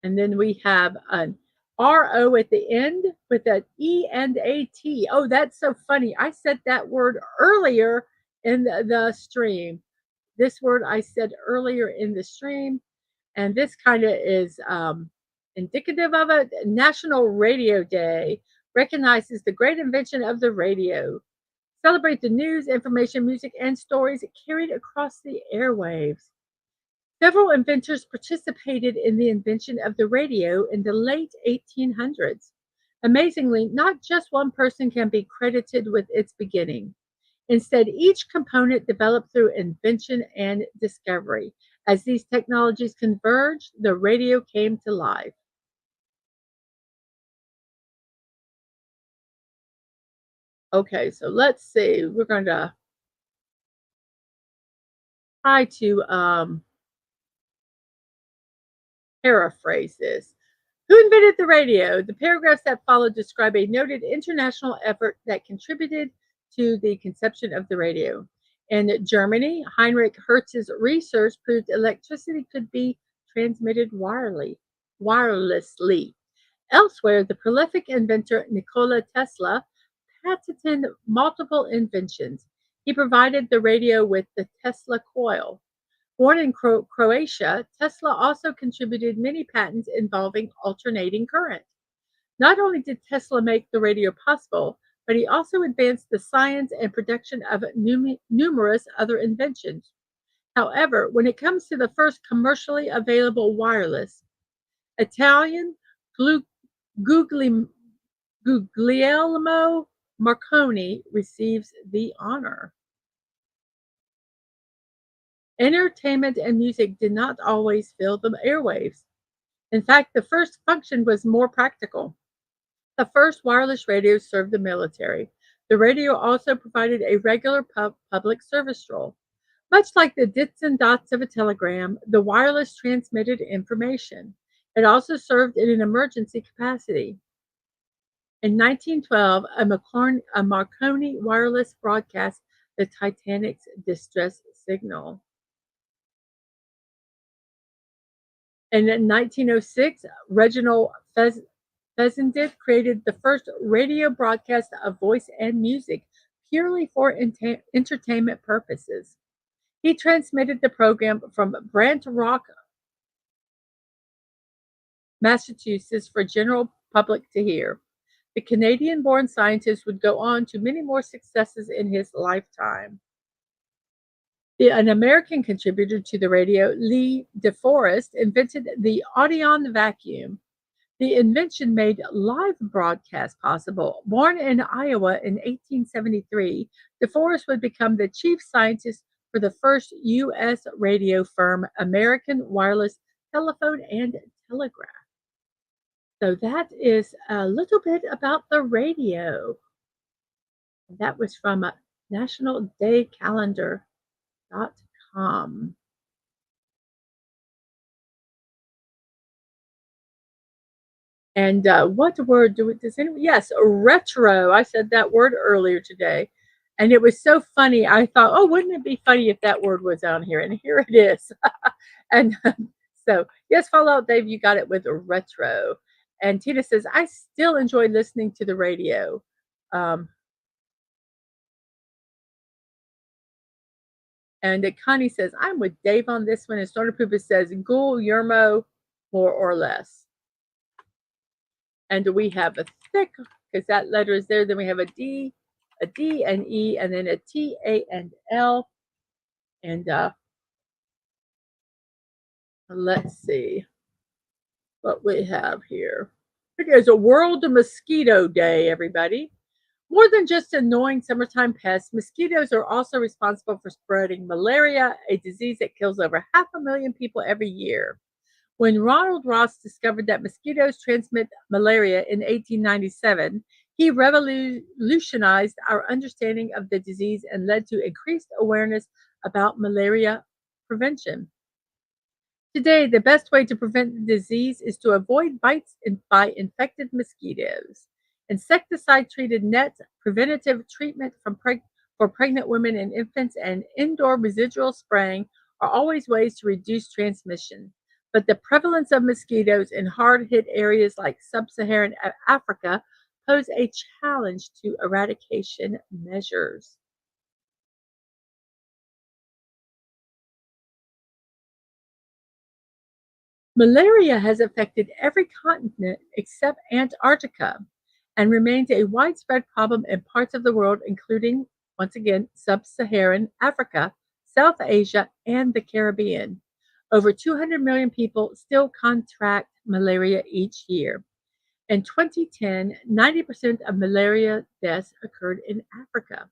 And then we have an RO at the end with an E and a T. Oh, that's so funny. I said that word earlier in the stream. This word I said earlier in the stream. And this kind of is indicative of it. National Radio Day recognizes the great invention of the radio. Celebrate the news, information, music, and stories carried across the airwaves. Several inventors participated in the invention of the radio in the late 1800s. Amazingly, not just one person can be credited with its beginning. Instead, each component developed through invention and discovery. As these technologies converged, the radio came to life. Okay, so let's see. We're going to try to paraphrase this. Who invented the radio? The paragraphs that follow describe a noted international effort that contributed to the conception of the radio. In Germany, Heinrich Hertz's research proved electricity could be transmitted wirelessly. Elsewhere, the prolific inventor Nikola Tesla patented multiple inventions. He provided the radio with the Tesla coil. Born in Croatia, Tesla also contributed many patents involving alternating current. Not only did Tesla make the radio possible, but he also advanced the science and production of numerous other inventions. However, when it comes to the first commercially available wireless, Italian Gugli- Guglielmo Marconi receives the honor. Entertainment and music did not always fill the airwaves. In fact, the first function was more practical. The first wireless radios served the military. The radio also provided a regular public service role. Much like the dits and dots of a telegram, the wireless transmitted information. It also served in an emergency capacity. In 1912, a Marconi wireless broadcast the Titanic's distress signal. And in 1906, Reginald Fessenden created the first radio broadcast of voice and music purely for entertainment purposes. He transmitted the program from Brant Rock, Massachusetts, for general public to hear. The Canadian-born scientist would go on to many more successes in his lifetime. An American contributor to the radio, Lee DeForest, invented the Audion vacuum. The invention made live broadcast possible. Born in Iowa in 1873, DeForest would become the chief scientist for the first U.S. radio firm, American Wireless Telephone and Telegraph. So that is a little bit about the radio. That was from nationaldaycalendar.com. And what word does anyone? Yes, retro. I said that word earlier today, and it was so funny. I thought, oh, wouldn't it be funny if that word was on here? And here it is. And so, yes, follow out, Dave. You got it with retro. And Tina says, I still enjoy listening to the radio. And Connie says, I'm with Dave on this one. And Starter Poopa says, Ghoul, Yermo, more or less. And we have a thick, because that letter is there. Then we have a D, and E, and then a T, A, and L. And let's see what we have here. It is a World Mosquito Day, everybody. More than just annoying summertime pests, mosquitoes are also responsible for spreading malaria, a disease that kills over 500,000 people every year. When Ronald Ross discovered that mosquitoes transmit malaria in 1897, he revolutionized our understanding of the disease and led to increased awareness about malaria prevention. Today, the best way to prevent the disease is to avoid bites by infected mosquitoes. Insecticide-treated nets, preventative treatment for pregnant women and infants, and indoor residual spraying are always ways to reduce transmission. But the prevalence of mosquitoes in hard-hit areas like sub-Saharan Africa pose a challenge to eradication measures. Malaria has affected every continent except Antarctica and remains a widespread problem in parts of the world, including, once again, sub-Saharan Africa, South Asia, and the Caribbean. Over 200 million people still contract malaria each year. In 2010, 90% of malaria deaths occurred in Africa.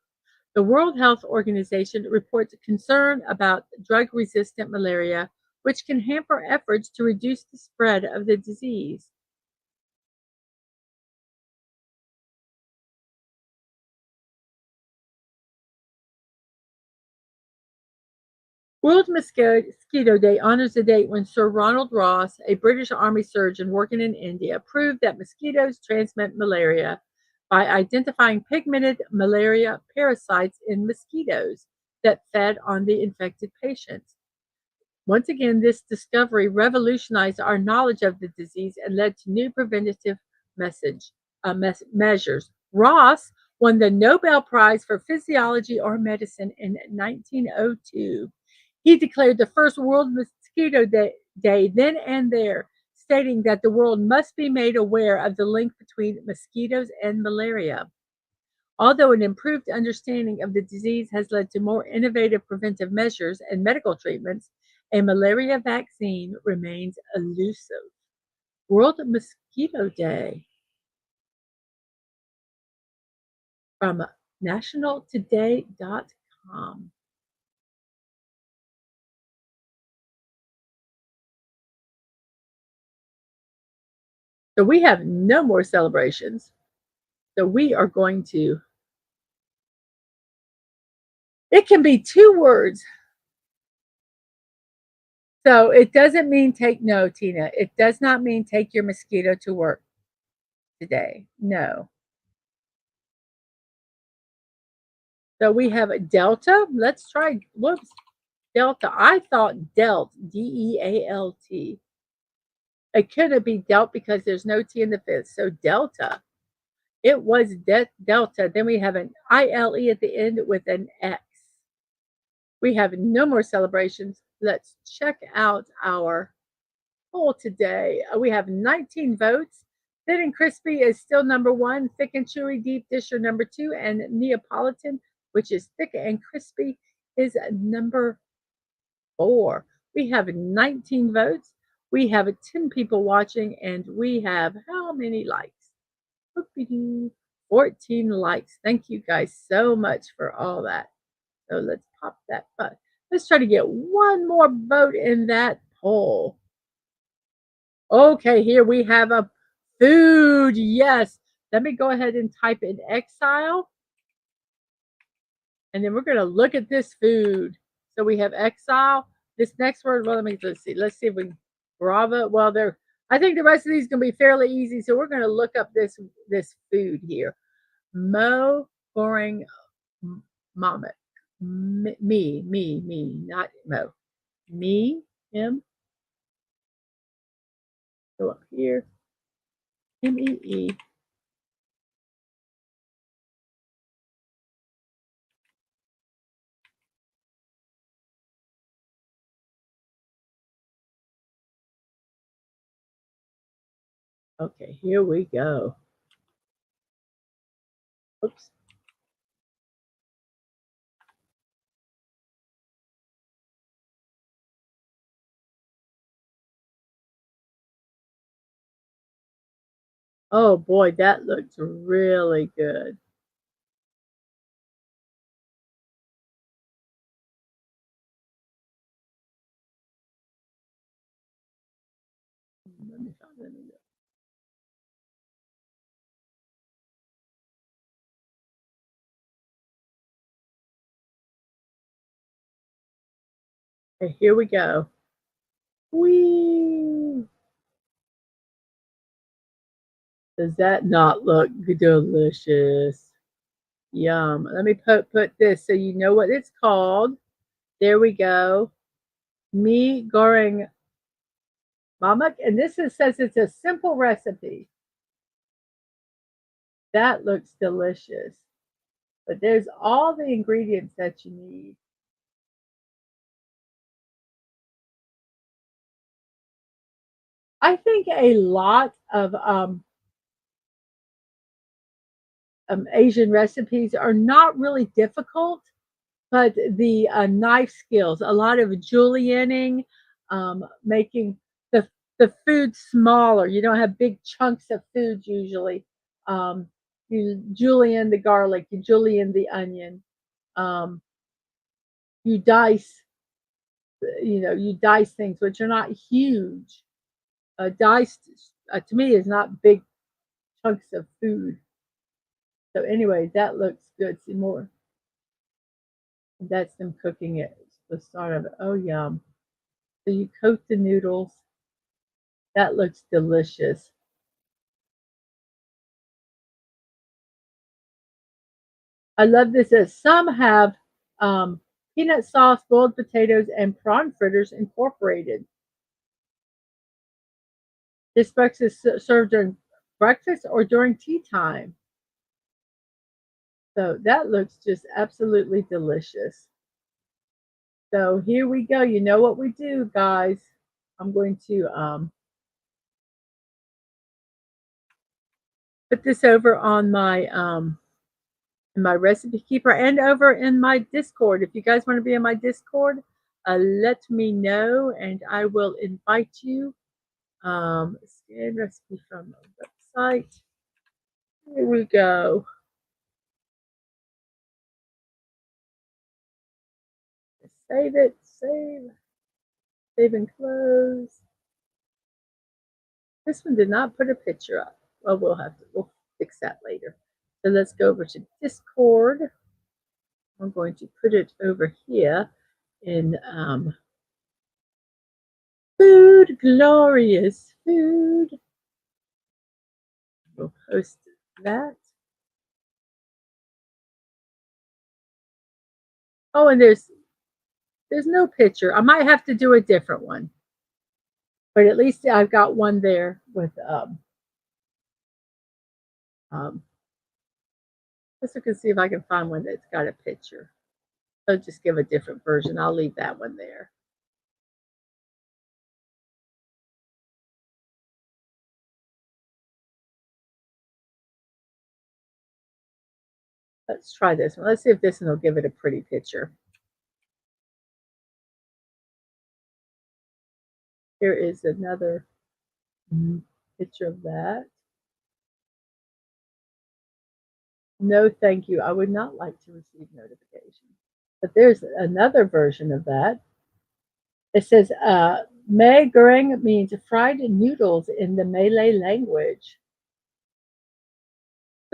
The World Health Organization reports concern about drug-resistant malaria, which can hamper efforts to reduce the spread of the disease. World Mosquito Day honors the date when Sir Ronald Ross, a British Army surgeon working in India, proved that mosquitoes transmit malaria by identifying pigmented malaria parasites in mosquitoes that fed on the infected patients. Once again, this discovery revolutionized our knowledge of the disease and led to new preventative measures. Ross won the Nobel Prize for Physiology or Medicine in 1902. He declared the first World Mosquito Day then and there, stating that the world must be made aware of the link between mosquitoes and malaria. Although an improved understanding of the disease has led to more innovative preventive measures and medical treatments, a malaria vaccine remains elusive. World Mosquito Day from nationaltoday.com. So we have no more celebrations. So we are going to, it can be two words. So it doesn't mean take no, Tina. It does not mean take your mosquito to work today. No. So we have a delta. Let's try, whoops, delta. I thought delt, DEALT. It couldn't be dealt because there's no T in the fifth. So delta. It was delta. Then we have an ILE at the end with an X. We have no more celebrations. Let's check out our poll today. We have 19 votes. Thin and crispy is still number one. Thick and chewy deep dish are number two. And Neapolitan, which is thick and crispy, is number four. We have 19 votes. We have 10 people watching, and we have how many likes? 14 likes. Thank you guys so much for all that. So let's pop that button. Let's try to get one more vote in that poll. Okay, here we have a food. Yes. Let me go ahead and type in exile. And then we're going to look at this food. So we have exile. This next word, well, let's see. Let's see if we Bravo. Well, I think the rest of these are going to be fairly easy. So we're going to look up this food here. Mo Goreng Mamak. Me, not Mo. Me, him. Go up here. MEE. Okay, here we go. Oops. Oh boy, that looks really good. Let me find it. Okay, here we go. Whee! Does that not look delicious? Yum. Let me put this so you know what it's called. There we go. Me goreng mamak. And says it's a simple recipe. That looks delicious. But there's all the ingredients that you need. I think a lot of Asian recipes are not really difficult, but the knife skills, a lot of julienning, making the food smaller. You don't have big chunks of food usually. You julienne the garlic, you julienne the onion, you dice. You dice things which are not huge. Diced to me is not big chunks of food. So anyway, that looks good. See more. That's them cooking it. the start of it. Oh, yum. So you coat the noodles. That looks delicious. I love this. As some have peanut sauce, boiled potatoes, and prawn fritters incorporated. This breakfast is served during breakfast or during tea time. So that looks just absolutely delicious. So here we go. You know what we do, guys. I'm going to put this over on my in my recipe keeper and over in my Discord. If you guys want to be in my Discord, let me know and I will invite you. Scan recipe from the website. Here we go. Save it, save and close. This one did not put a picture up. Well, we'll fix that later. So let's go over to Discord. I'm going to put it over here in food, glorious food. We'll post that. Oh, and there's no picture. I might have to do a different one, but at least I've got one there with let's look and see if I can find one that's got a picture. I'll just give a different version. I'll leave that one there. Let's try this one. Let's see if this one will give it a pretty picture. Here is another picture of that. No, thank you. I would not like to receive notifications. But there's another version of that. It says, Mae Goreng means fried noodles in the Malay language.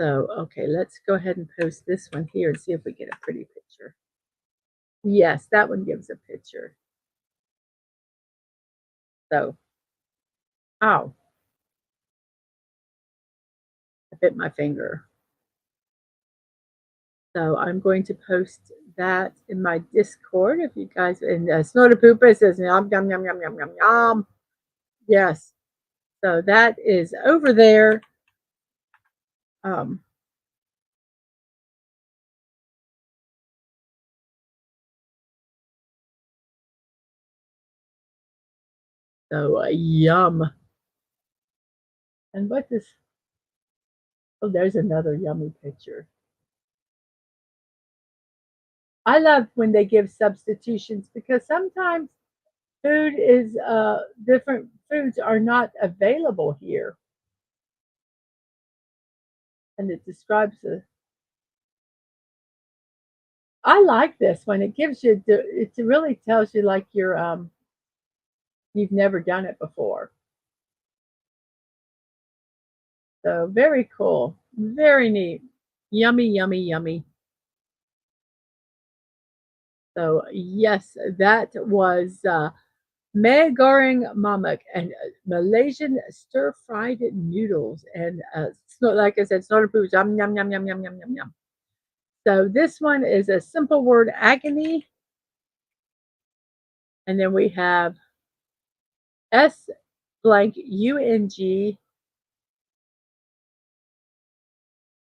So, okay, let's go ahead and post this one here and see if we get a pretty picture. Yes, that one gives a picture. So, ow. I bit my finger. So I'm going to post that in my Discord if you guys, and Snort a Pooper says yum, yum, yum, yum, yum, yum, yum. Yes. So that is over there. So yum. And what is, oh, there's another yummy picture. I love when they give substitutions because sometimes food is, different foods are not available here. And it describes the, I like this one. It gives you, it really tells you like you've never done it before. So very cool. Very neat. Yummy, yummy, yummy. So yes, that was Mae Goreng Mamak and Malaysian stir-fried noodles. And like I said, Snort a Poops. Yum, yum, yum, yum, yum, yum, yum, yum. So this one is a simple word, agony. And then we have S blank UNG.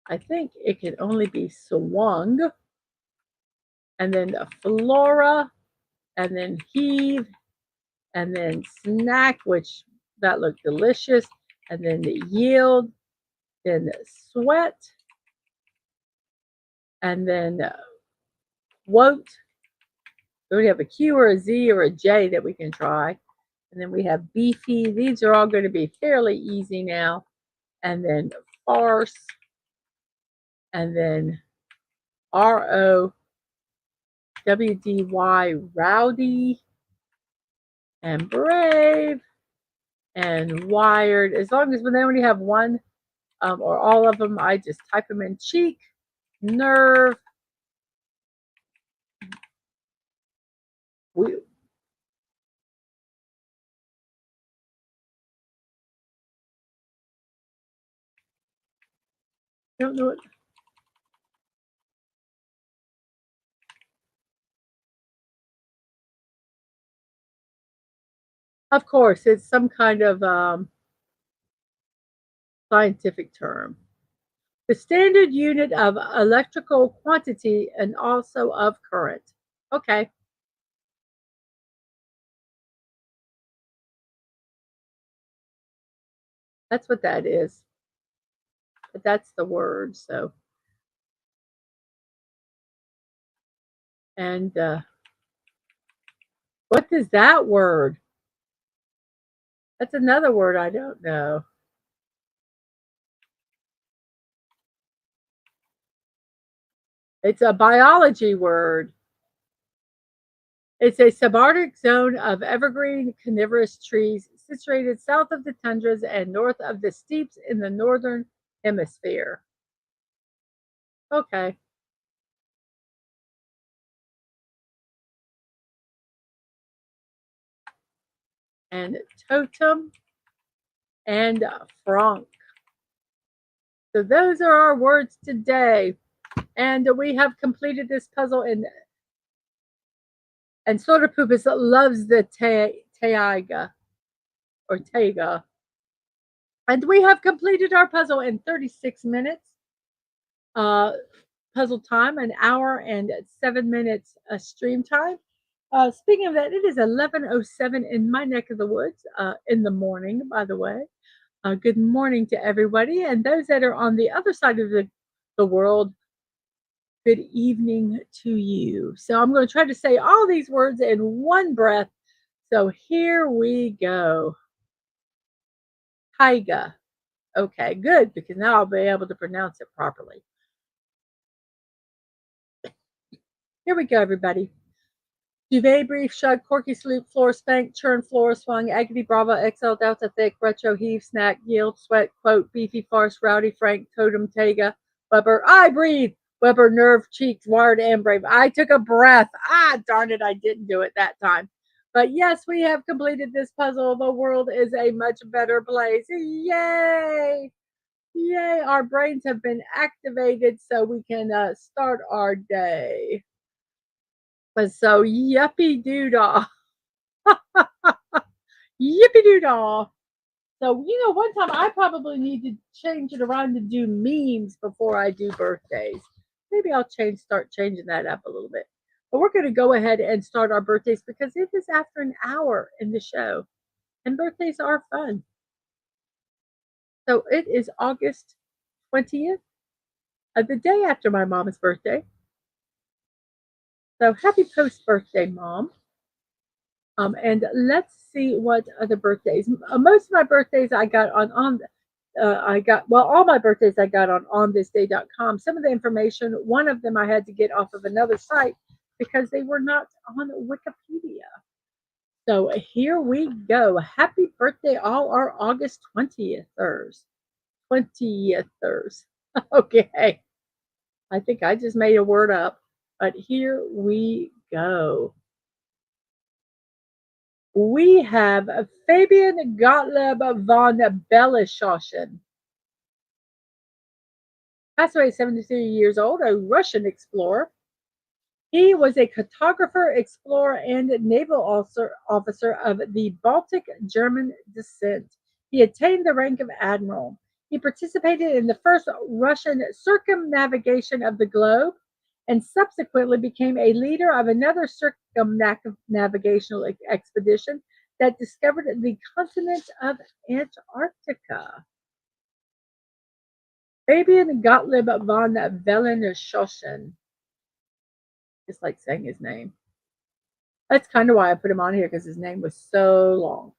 I think it can only be swung. And then flora, and then heave, and then snack, which that looked delicious, and then the yield, then sweat, and then quote. So we have a Q or a Z or a J that we can try. And then we have beefy. These are all going to be fairly easy now. And then farce, and then ROWDY, rowdy, and brave, and wired. As long as when they only have one or all of them, I just type them in. Cheek, nerve, We don't know what. Of course, it's some kind of scientific term. The standard unit of electrical quantity and also of current. Okay, that's what that is. But that's the word. So, and what is that word? That's another word I don't know. It's a biology word. It's a subarctic zone of evergreen coniferous trees situated south of the tundras and north of the steppes in the northern hemisphere. Okay. And totem and franc. So those are our words today. And we have completed this puzzle and Soda Poopus loves the taiga or taiga. And we have completed our puzzle in 36 minutes. Uh, puzzle time, an hour and 7 minutes stream time. Speaking of that, it is 11:07 in my neck of the woods in the morning, by the way. Good morning to everybody. And those that are on the other side of the world, good evening to you. So I'm going to try to say all these words in one breath. So here we go. Taiga. Okay, good, because now I'll be able to pronounce it properly. Here we go, everybody. Duvet, brief, shug, corky, sloop, floor, spank, churn, floor, swung, agony, bravo, XL, delta, thick, retro, heave, snack, yield, sweat, quote, beefy, farce, rowdy, frank, totem, taiga, Weber, I breathe, Weber, nerve, cheeks, wired, and brave. I took a breath. Darn it, I didn't do it that time. But yes, we have completed this puzzle. The world is a much better place. Yay! Yay, our brains have been activated so we can start our day. But so, yuppie doodah. Yippee doodah. So, one time I probably need to change it around to do memes before I do birthdays. Maybe I'll start changing that up a little bit. But we're going to go ahead and start our birthdays because it is after an hour in the show. And birthdays are fun. So it is August 20th, the day after my mom's birthday. So happy post birthday, Mom. And let's see what other birthdays. Most of my birthdays I got on all my birthdays I got on thisday.com. Some of the information, one of them I had to get off of another site because they were not on Wikipedia. So here we go. Happy birthday, all our August 20th-ers. 20th-ers. Okay. I think I just made a word up, but here we go. We have Fabian Gottlieb von Belleschausen. Passed away at 73 years old, a Russian explorer. He was a cartographer, explorer, and naval officer of the Baltic German descent. He attained the rank of admiral. He participated in the first Russian circumnavigation of the globe and subsequently became a leader of another circumnavigational expedition that discovered the continent of Antarctica. Fabian Gottlieb von Belleschausen. Just like saying his name. That's kind of why I put him on here because his name was so long.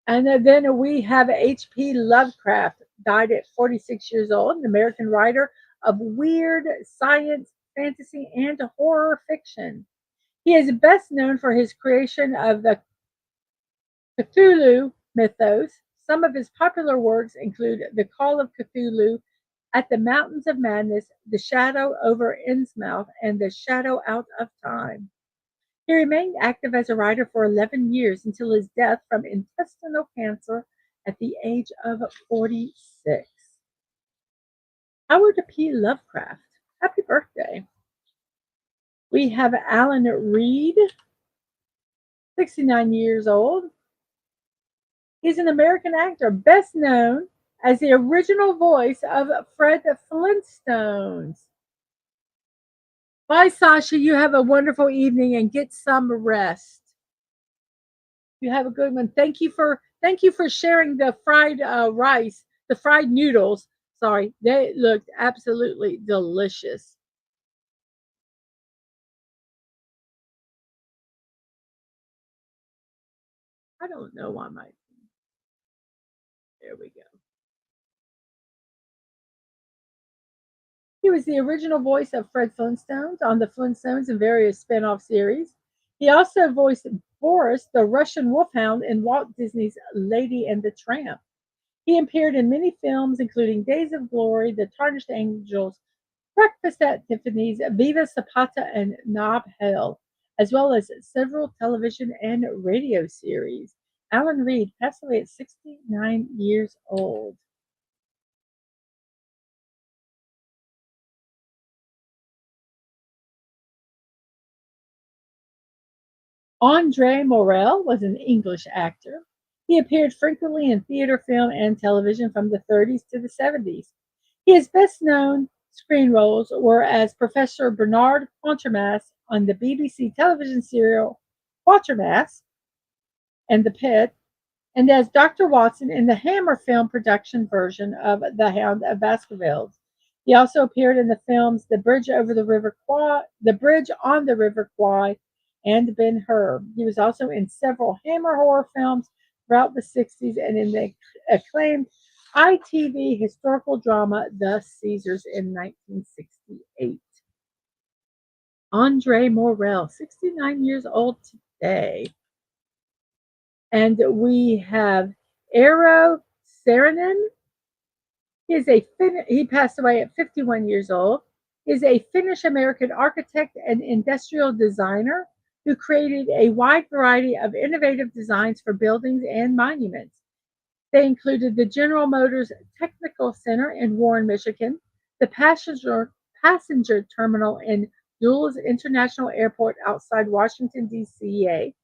And then we have H.P. Lovecraft, died at 46 years old, an American writer of weird science, fantasy, and horror fiction. He is best known for his creation of the Cthulhu mythos. Some of his popular works include The Call of Cthulhu, At the Mountains of Madness, The Shadow over Innsmouth, and The Shadow Out of Time. He remained active as a writer for 11 years until his death from intestinal cancer at the age of 46. Howard P. Lovecraft. Happy birthday. We have Alan Reed, 69 years old. He's an American actor, best known as the original voice of Fred Flintstones. Bye, Sasha. You have a wonderful evening and get some rest. You have a good one. Thank you for sharing the fried rice, the fried noodles. Sorry, they looked absolutely delicious. I don't know why my there we go. He was the original voice of Fred Flintstones on the Flintstones and various spin-off series. He also voiced Boris, the Russian wolfhound, in Walt Disney's Lady and the Tramp. He appeared in many films, including Days of Glory, The Tarnished Angels, Breakfast at Tiffany's, Viva Zapata, and Nob Hill, as well as several television and radio series. Alan Reed passed away at 69 years old. Andre Morel was an English actor. He appeared frequently in theater, film, and television from the 30s to the 70s. His best known screen roles were as Professor Bernard Quatermass on the BBC television serial Quatermass and The Pit, and as Dr. Watson in the Hammer film production version of The Hound of Baskervilles. He also appeared in the films The Bridge on the River Kwai, and Ben Hur. He was also in several Hammer horror films throughout the 60s and in the acclaimed ITV historical drama The Caesars in 1968. Andre Morel, 69 years old today. And we have Eero Saarinen. He passed away at 51 years old. He is a Finnish American architect and industrial designer who created a wide variety of innovative designs for buildings and monuments. They included the General Motors Technical Center in Warren, Michigan, the passenger terminal in Dulles International Airport outside Washington, D.C.,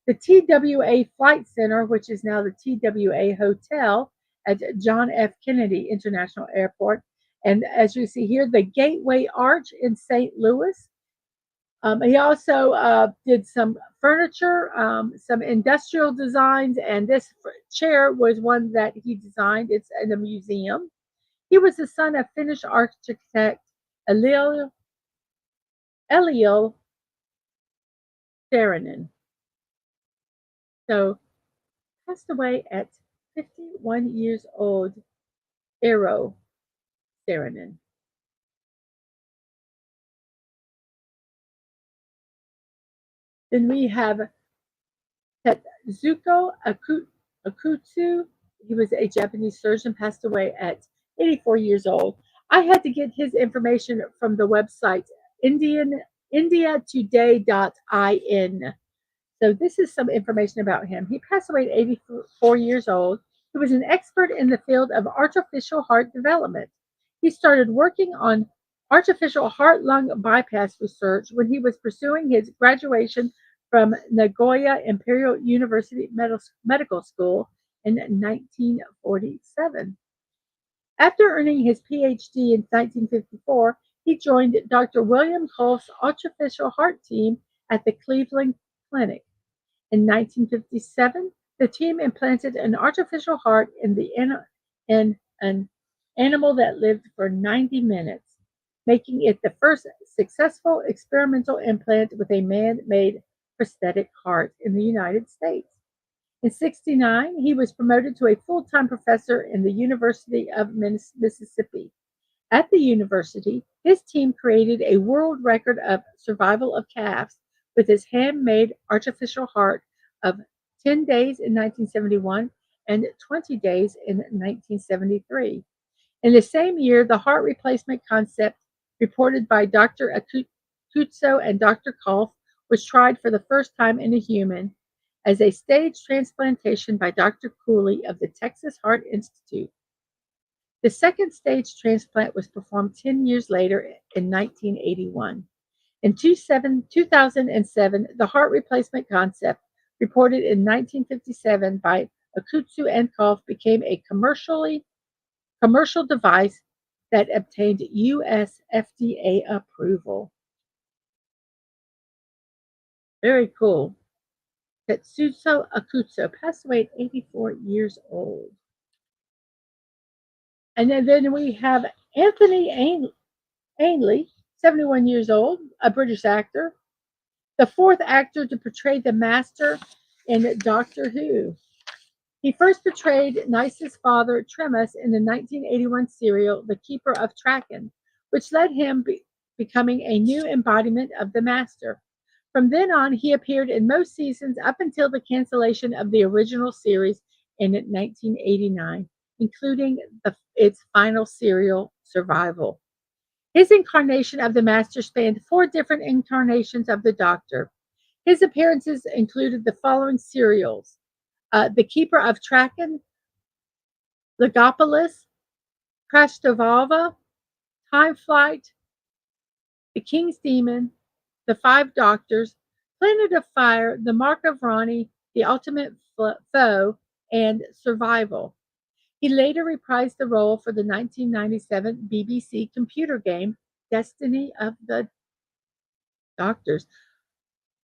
the TWA Flight Center, which is now the TWA Hotel at John F. Kennedy International Airport, and as you see here, the Gateway Arch in St. Louis. He also did some furniture, some industrial designs, and this chair was one that he designed. It's in a museum. He was the son of Finnish architect Eliel Saarinen. So, passed away at 51 years old, Eero Saarinen. Then we have Tetsuko Akutsu. He was a Japanese surgeon, passed away at 84 years old. I had to get his information from the website indiatoday.in. So this is some information about him. He passed away at 84 years old. He was an expert in the field of artificial heart development. He started working on artificial heart-lung bypass research when he was pursuing his graduation from Nagoya Imperial University Medical School in 1947. After earning his PhD in 1954, he joined Dr. William Kolff's artificial heart team at the Cleveland Clinic. In 1957, the team implanted an artificial heart in an animal that lived for 90 minutes, making it the first successful experimental implant with a man-made prosthetic heart in the United States. In 1969, he was promoted to a full-time professor in the University of Mississippi. At the university, his team created a world record of survival of calves with his handmade artificial heart of 10 days in 1971 and 20 days in 1973. In the same year, the heart replacement concept reported by Dr. Kutso and Dr. Kolf was tried for the first time in a human as a stage transplantation by Dr. Cooley of the Texas Heart Institute. The second stage transplant was performed 10 years later in 1981. In 2007, the heart replacement concept, reported in 1957 by Akutsu and Kolf, became a commercial device that obtained U.S. FDA approval. Very cool. Tetsuzo Akutsu passed away at 84 years old. And then we have Anthony Ainley, 71 years old, a British actor, the fourth actor to portray the Master in Doctor Who. He first portrayed Nice's father, Tremus, in the 1981 serial The Keeper of Traken, which led him becoming a new embodiment of the Master. From then on, he appeared in most seasons up until the cancellation of the original series in 1989, including its final serial, Survival. His incarnation of the Master spanned 4 different incarnations of the Doctor. His appearances included the following serials: The Keeper of Traken, Legopolis, Krashtovalva, Time Flight, The King's Demon, The Five Doctors, Planet of Fire, The Mark of Ronnie, The Ultimate Foe, and Survival. He later reprised the role for the 1997 BBC computer game Destiny of the Doctors.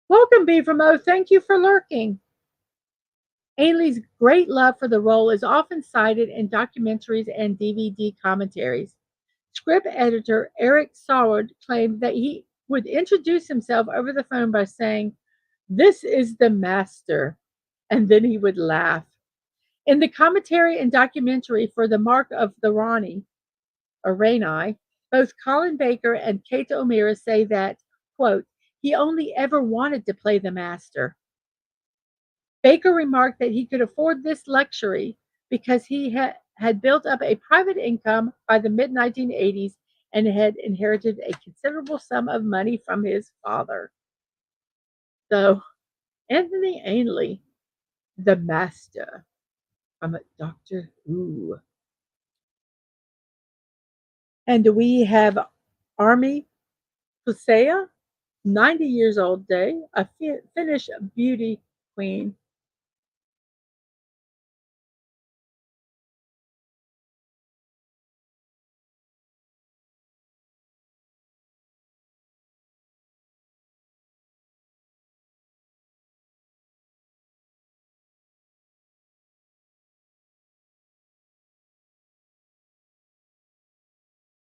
Welcome, Beavermo. Thank you for lurking. Ainley's great love for the role is often cited in documentaries and DVD commentaries. Script editor Eric Saward claimed that he would introduce himself over the phone by saying, "This is the Master," and then he would laugh. In the commentary and documentary for The Mark of the Rani, or Rani, both Colin Baker and Kate O'Meara say that, quote, he only ever wanted to play the Master. Baker remarked that he could afford this luxury because he had built up a private income by the mid-1980s and had inherited a considerable sum of money from his father. So, Anthony Ainley, the Master from Doctor Who. And we have Armi Pusea, 90 years old day, a Finnish beauty queen.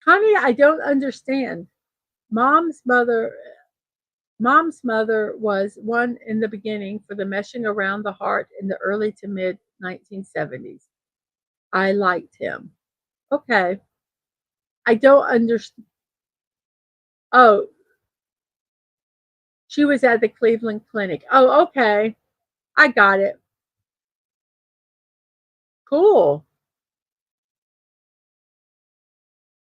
Connie, I don't understand. Mom's mother Mom's mother was one in the beginning for the meshing around the heart in the early to mid 1970s. I liked him. Okay. I don't understand. Oh, she was at the Cleveland Clinic. Oh, okay. I got it. Cool.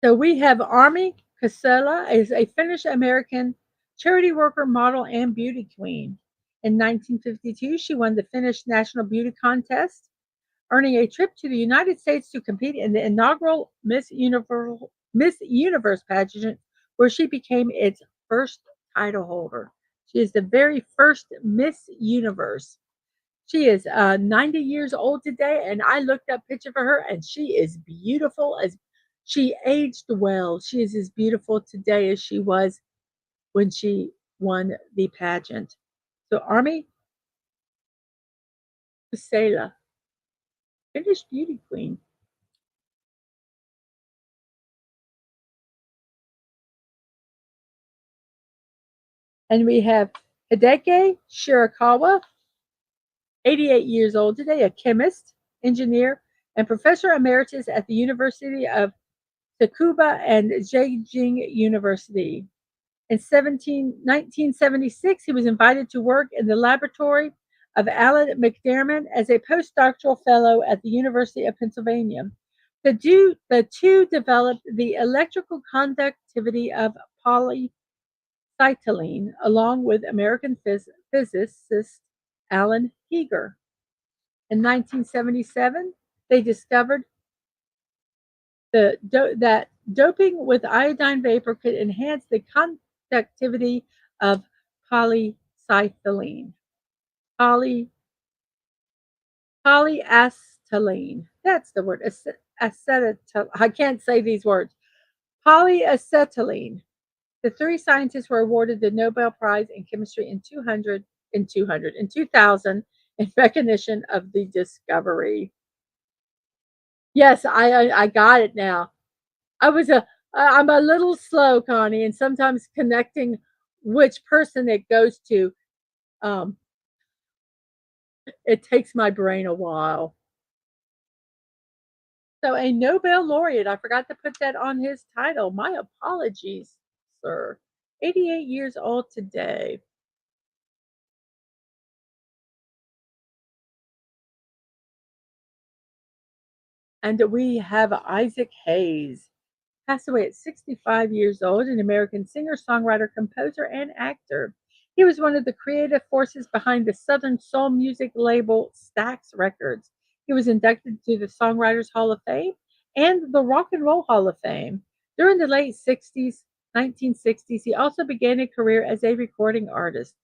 So we have Armi Casella is a Finnish American charity worker, model, and beauty queen. In 1952, she won the Finnish National Beauty Contest, earning a trip to the United States to compete in the inaugural Miss Universe pageant, where she became its first title holder. She is the very first Miss Universe. She is 90 years old today, and I looked up a picture for her, and she is beautiful as she aged well. She is as beautiful today as she was when she won the pageant. So Armi Pusela, Finnish beauty queen. And we have Hideki Shirakawa, 88 years old today, a chemist, engineer, and professor emeritus at the University of Tsukuba and Beijing University. In 1976, he was invited to work in the laboratory of Alan McDermott as a postdoctoral fellow at the University of Pennsylvania. The two developed the electrical conductivity of cytolene, along with American physicist Alan Heeger. In 1977, they discovered that doping with iodine vapor could enhance the conductivity of polycythylene. Poly Polyacetylene. That's the word. Acetyl. I can't say these words. Polyacetylene. The three scientists were awarded the Nobel Prize in Chemistry in 2000 in recognition of the discovery. Yes, I got it now. I was a I'm a little slow, Connie, and sometimes connecting which person it goes to, um, it takes my brain a while. So a Nobel laureate, I forgot to put that on his title. My apologies, sir. 88 years old today. And we have Isaac Hayes, passed away at 65 years old, an American singer, songwriter, composer, and actor. He was one of the creative forces behind the Southern soul music label Stax Records. He was inducted to the Songwriters Hall of Fame and the Rock and Roll Hall of Fame. During the late 60s, 1960s, he also began a career as a recording artist.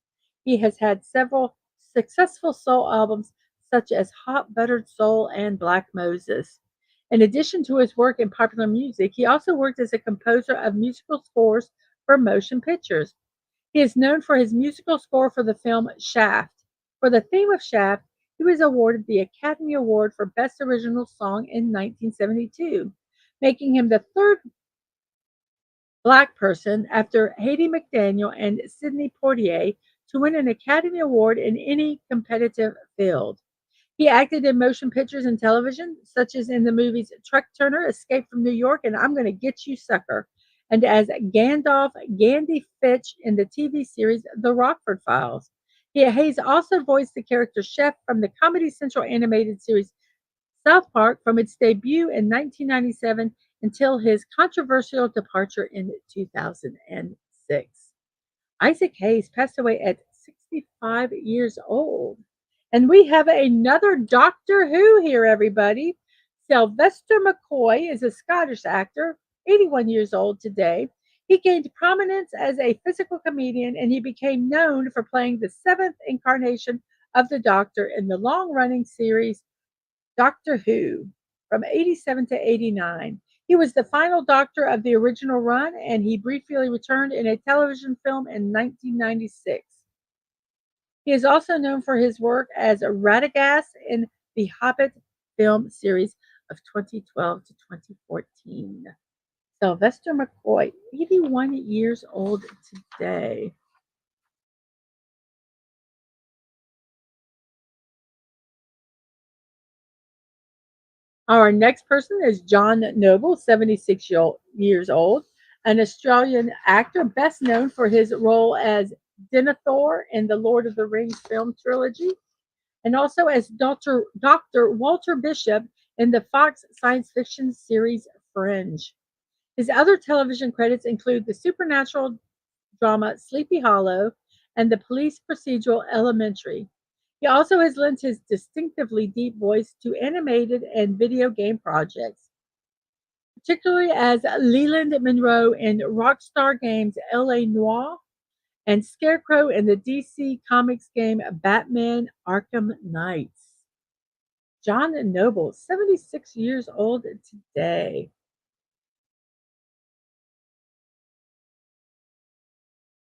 He has had several successful soul albums, such as Hot Buttered Soul and Black Moses. In addition to his work in popular music, he also worked as a composer of musical scores for motion pictures. He is known for his musical score for the film Shaft. For the theme of Shaft, he was awarded the Academy Award for Best Original Song in 1972, making him the third Black person after Haiti McDaniel and Sidney Poitier to win an Academy Award in any competitive field. He acted in motion pictures and television, such as in the movies Truck Turner, Escape from New York, and I'm Gonna Get You, Sucker, and as Gandalf Gandy Fitch in the TV series The Rockford Files. Hayes also voiced the character Chef from the Comedy Central animated series South Park from its debut in 1997 until his controversial departure in 2006. Isaac Hayes passed away at 65 years old. And we have another Doctor Who here, everybody. Sylvester McCoy is a Scottish actor, 81 years old today. He gained prominence as a physical comedian and he became known for playing the seventh incarnation of the Doctor in the long running series Doctor Who from 87 to 89. He was the final Doctor of the original run, and he briefly returned in a television film in 1996. He is also known for his work as Radagast in the Hobbit film series of 2012 to 2014. Sylvester McCoy, 81 years old today. Our next person is John Noble, 76 years old, an Australian actor best known for his role as Denethor in the Lord of the Rings film trilogy, and also as Dr. Walter Bishop in the Fox science fiction series Fringe. His other television credits include the supernatural drama Sleepy Hollow and the police procedural Elementary. He also has lent his distinctively deep voice to animated and video game projects, particularly as Leland Monroe in Rockstar Games' LA Noire and Scarecrow in the DC Comics game Batman Arkham Knights. John Noble, 76 years old today.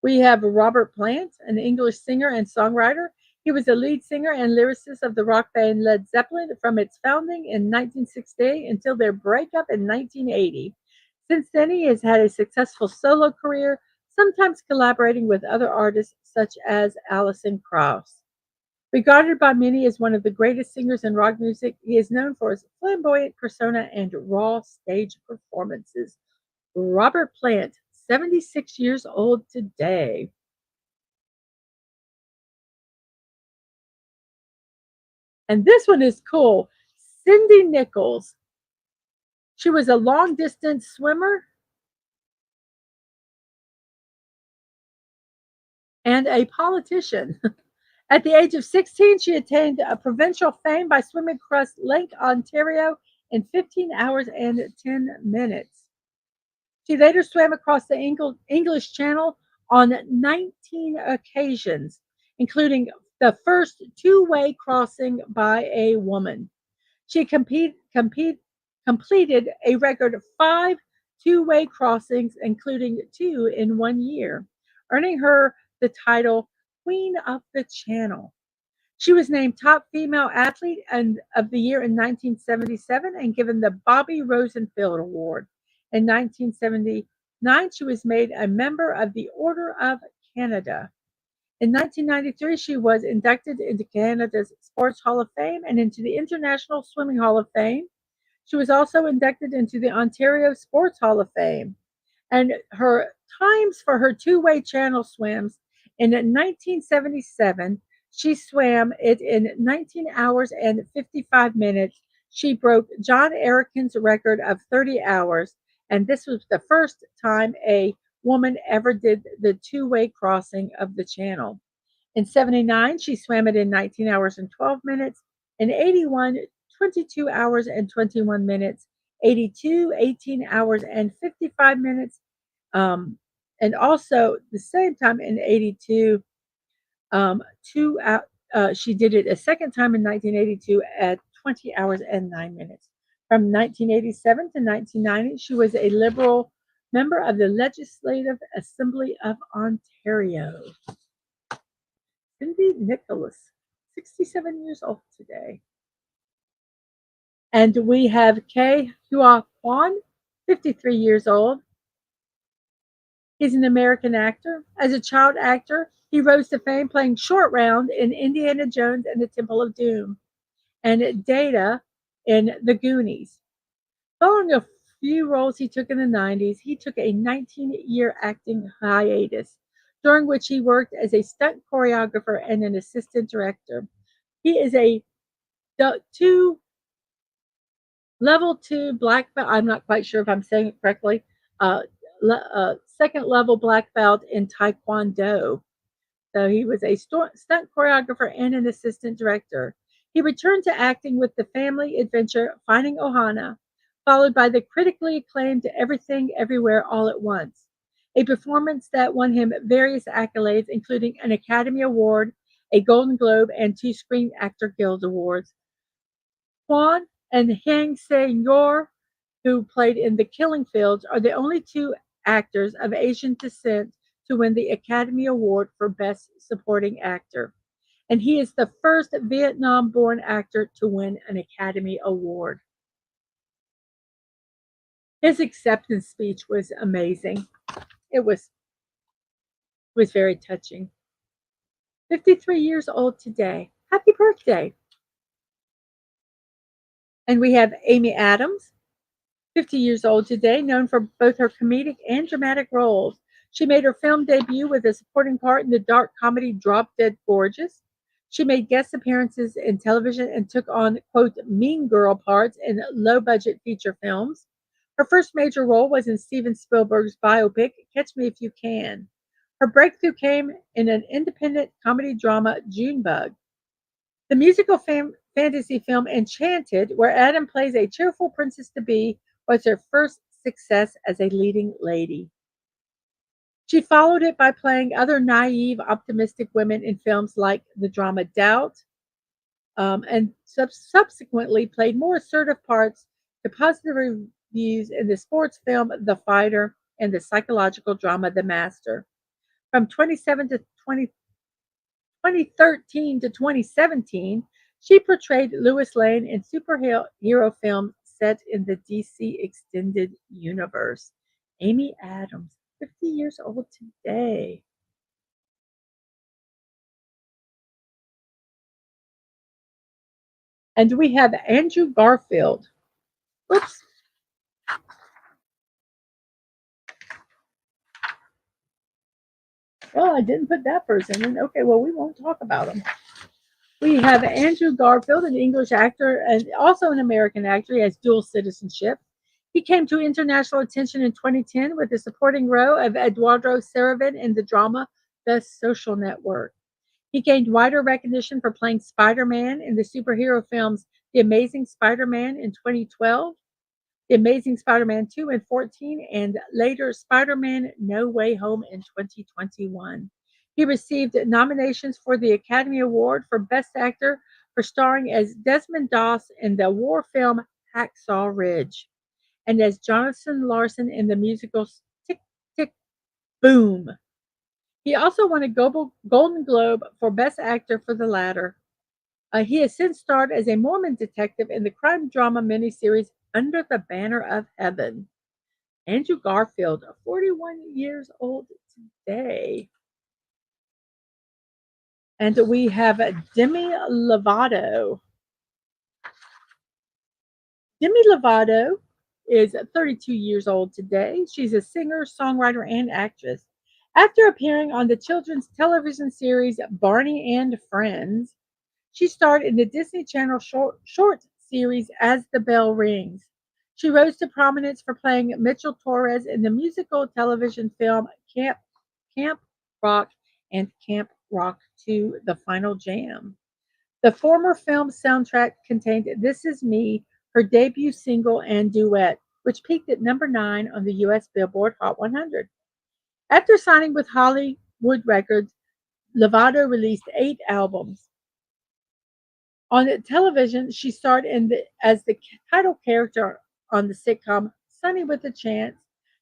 We have Robert Plant, an English singer and songwriter. He was a lead singer and lyricist of the rock band Led Zeppelin from its founding in 1968 until their breakup in 1980. Since then, he has had a successful solo career, sometimes collaborating with other artists such as Alison Krauss. Regarded by many as one of the greatest singers in rock music, he is known for his flamboyant persona and raw stage performances. Robert Plant, 76 years old today. And this one is cool. Cindy Nichols. She was a long distance swimmer. and a politician. At the age of 16, she attained a provincial fame by swimming across Lake Ontario in 15 hours and 10 minutes. She later swam across the English Channel on 19 occasions, including the first two-way crossing by a woman. She completed a record of 5 two-way crossings, including 2 in 1 year, earning her the title Queen of the Channel. She was named top female athlete of the year in 1977 and given the Bobby Rosenfield Award. In 1979, she was made a member of the Order of Canada. In 1993, she was inducted into Canada's Sports Hall of Fame and into the International Swimming Hall of Fame. She was also inducted into the Ontario Sports Hall of Fame. And her times for her two-way channel swims in 1977, she swam it in 19 hours and 55 minutes. She broke John Erickson's record of 30 hours, and this was the first time a woman ever did the two-way crossing of the channel. In 79, she swam it in 19 hours and 12 minutes. In 81, 22 hours and 21 minutes. 82, 18 hours and 55 minutes. And also the same time in 82, she did it a second time in 1982 at 20 hours and 9 minutes. From 1987 to 1990, she was a Liberal member of the Legislative Assembly of Ontario. Cindy Nicholas, 67 years old today. And we have Ke Huy Quan, 53 years old. He's an American actor. As a child actor, he rose to fame playing Short Round in Indiana Jones and the Temple of Doom and Data in The Goonies. Following a few roles he took in the 90s, he took a 19-year acting hiatus, during which he worked as a stunt choreographer and an assistant director. He is a level 2 black belt. I'm not quite sure if I'm saying it correctly. Second level black belt in Taekwondo. So he was a stunt choreographer and an assistant director. He returned to acting with the family adventure Finding Ohana, followed by the critically acclaimed Everything Everywhere All at Once, a performance that won him various accolades, including an Academy Award, a Golden Globe, and 2 Screen Actor Guild Awards. Quan and Hang Se-yor, who played in The Killing Fields, are the only 2 actors of Asian descent to win the Academy Award for Best Supporting Actor. And he is the first Vietnam-born actor to win an Academy Award. His acceptance speech was amazing. It was very touching. 53 years old today. Happy birthday. And we have Amy Adams, 50 years old today, known for both her comedic and dramatic roles. She made her film debut with a supporting part in the dark comedy Drop Dead Gorgeous. She made guest appearances in television and took on, quote, mean girl parts in low-budget feature films. Her first major role was in Steven Spielberg's biopic, Catch Me If You Can. Her breakthrough came in an independent comedy drama, Junebug. The musical fantasy film Enchanted, where Adam plays a cheerful princess-to-be, was her first success as a leading lady. She followed it by playing other naive, optimistic women in films like the drama Doubt, and subsequently played more assertive parts to positive reviews in the sports film The Fighter and the psychological drama The Master. From 2013 to 2017, she portrayed Lois Lane in superhero films set in the DC Extended Universe. Amy Adams, 50 years old today. And we have Andrew Garfield. Whoops. Well, I didn't put that person in. Okay, well, we won't talk about him. We have Andrew Garfield, an English actor and also an American actor. He has dual citizenship. He came to international attention in 2010 with the supporting role of Eduardo Saravin in the drama The Social Network. He gained wider recognition for playing Spider-Man in the superhero films The Amazing Spider-Man in 2012, The Amazing Spider-Man 2 in 14, and later Spider-Man No Way Home in 2021. He received nominations for the Academy Award for Best Actor for starring as Desmond Doss in the war film Hacksaw Ridge and as Jonathan Larson in the musical Tick, Tick, Boom. He also won a Golden Globe for Best Actor for the latter. He has since starred as a Mormon detective in the crime drama miniseries Under the Banner of Heaven. Andrew Garfield, 41 years old today. And we have Demi Lovato. Demi Lovato is 32 years old today. She's a singer, songwriter, and actress. After appearing on the children's television series Barney and Friends, she starred in the Disney Channel short series As the Bell Rings. She rose to prominence for playing Mitchell Torres in the musical television film Camp Rock and Camp Rock 2 The Final Jam. The former film's soundtrack contained This Is Me, her debut single and duet, which peaked at number 9 on the US Billboard Hot 100. After signing with Hollywood Records, Lovato released 8 albums. On television, she starred as the title character on the sitcom Sunny with a Chance.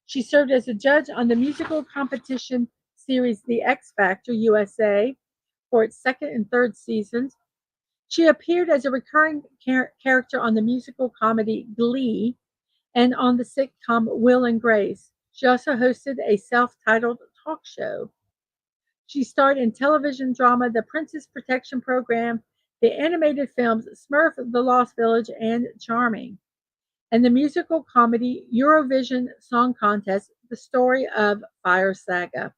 She served as a judge on the musical competition series The X Factor USA for its second and third seasons. She appeared as a recurring character on the musical comedy Glee and on the sitcom Will and Grace. She also hosted a self-titled talk show. She starred in television drama The Princess Protection Program, the animated films Smurf, The Lost Village, and Charming, and the musical comedy Eurovision Song Contest, The Story of Fire Saga.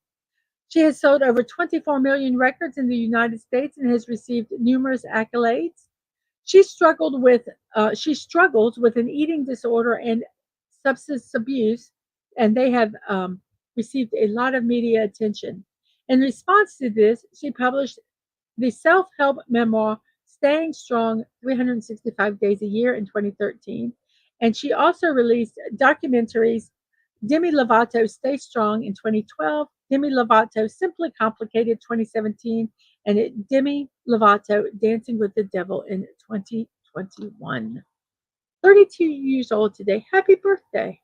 She has sold over 24 million records in the United States and has received numerous accolades. She struggles with an eating disorder and substance abuse, and they have received a lot of media attention. In response to this, she published the self-help memoir Staying Strong 365 Days a Year in 2013, and she also released documentaries Demi Lovato Stay Strong in 2012, Demi Lovato Simply Complicated 2017, and Demi Lovato Dancing with the Devil in 2021. 32 years old today. Happy birthday.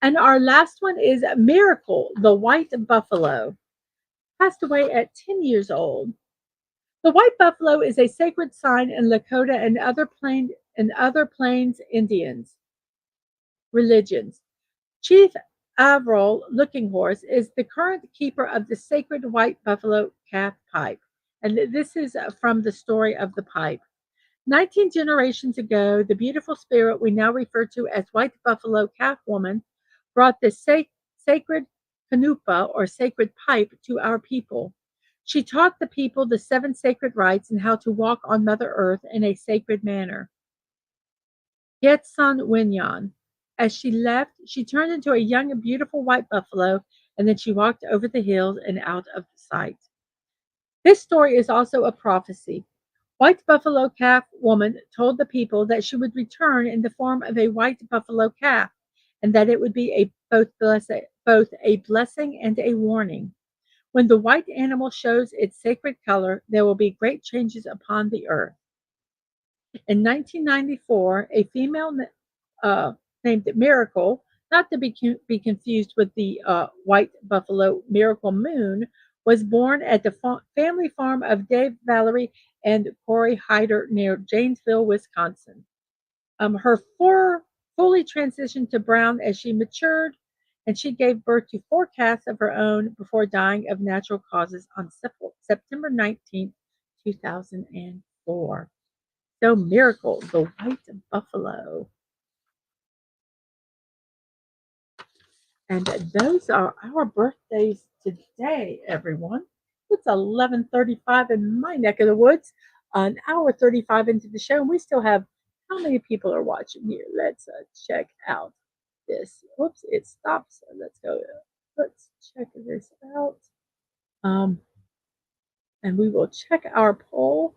And our last one is Miracle, the white buffalo. Passed away at 10 years old. The white buffalo is a sacred sign in Lakota and other Plains Indians religions. Chief Avril Looking Horse is the current keeper of the sacred white buffalo calf pipe. And this is from the story of the pipe. 19 generations ago, the beautiful spirit we now refer to as White Buffalo Calf Woman brought the sacred kanupa or sacred pipe to our people. She taught the people the 7 sacred rites and how to walk on Mother Earth in a sacred manner. Yetsan Winyan. As she left, she turned into a young and beautiful white buffalo, and then she walked over the hills and out of sight. This story is also a prophecy. White Buffalo Calf Woman told the people that she would return in the form of a white buffalo calf, and that it would be both a blessing and a warning. When the white animal shows its sacred color, there will be great changes upon the earth. In 1994, a female named Miracle, not to be confused with the white buffalo Miracle Moon, was born at the family farm of Dave Valerie and Corey Hyder near Janesville, Wisconsin. Her fur fully transitioned to brown as she matured, and she gave birth to 4 calves of her own before dying of natural causes on September 19th, 2004. So, Miracle, the white buffalo. And those are our birthdays today, everyone. It's 11:35 in my neck of the woods, an hour 35 into the show, and we still have how many people are watching here? Let's check out this. Whoops, it stops. So let's go. Let's check this out. Um, and we will check our poll.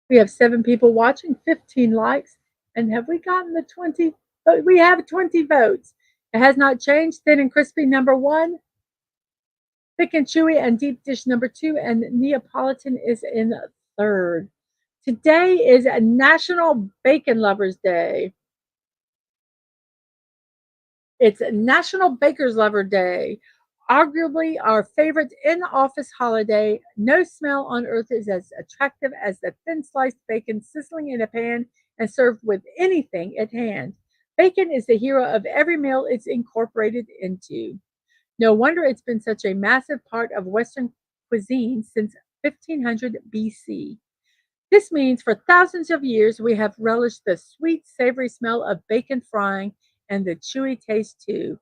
We have 7 people watching, 15 likes. And have we gotten the 20? But we have 20 votes. It has not changed. Thin and crispy number 1, thick and chewy and deep dish number 2, and Neapolitan is in third. Today is National Bacon Lovers Day. It's National Baker's Lover Day. Arguably our favorite in-office holiday. No smell on earth is as attractive as the thin sliced bacon sizzling in a pan and served with anything at hand. Bacon is the hero of every meal it's incorporated into. No wonder it's been such a massive part of Western cuisine since 1500 BC. This means for thousands of years we have relished the sweet, savory smell of bacon frying and the chewy taste too.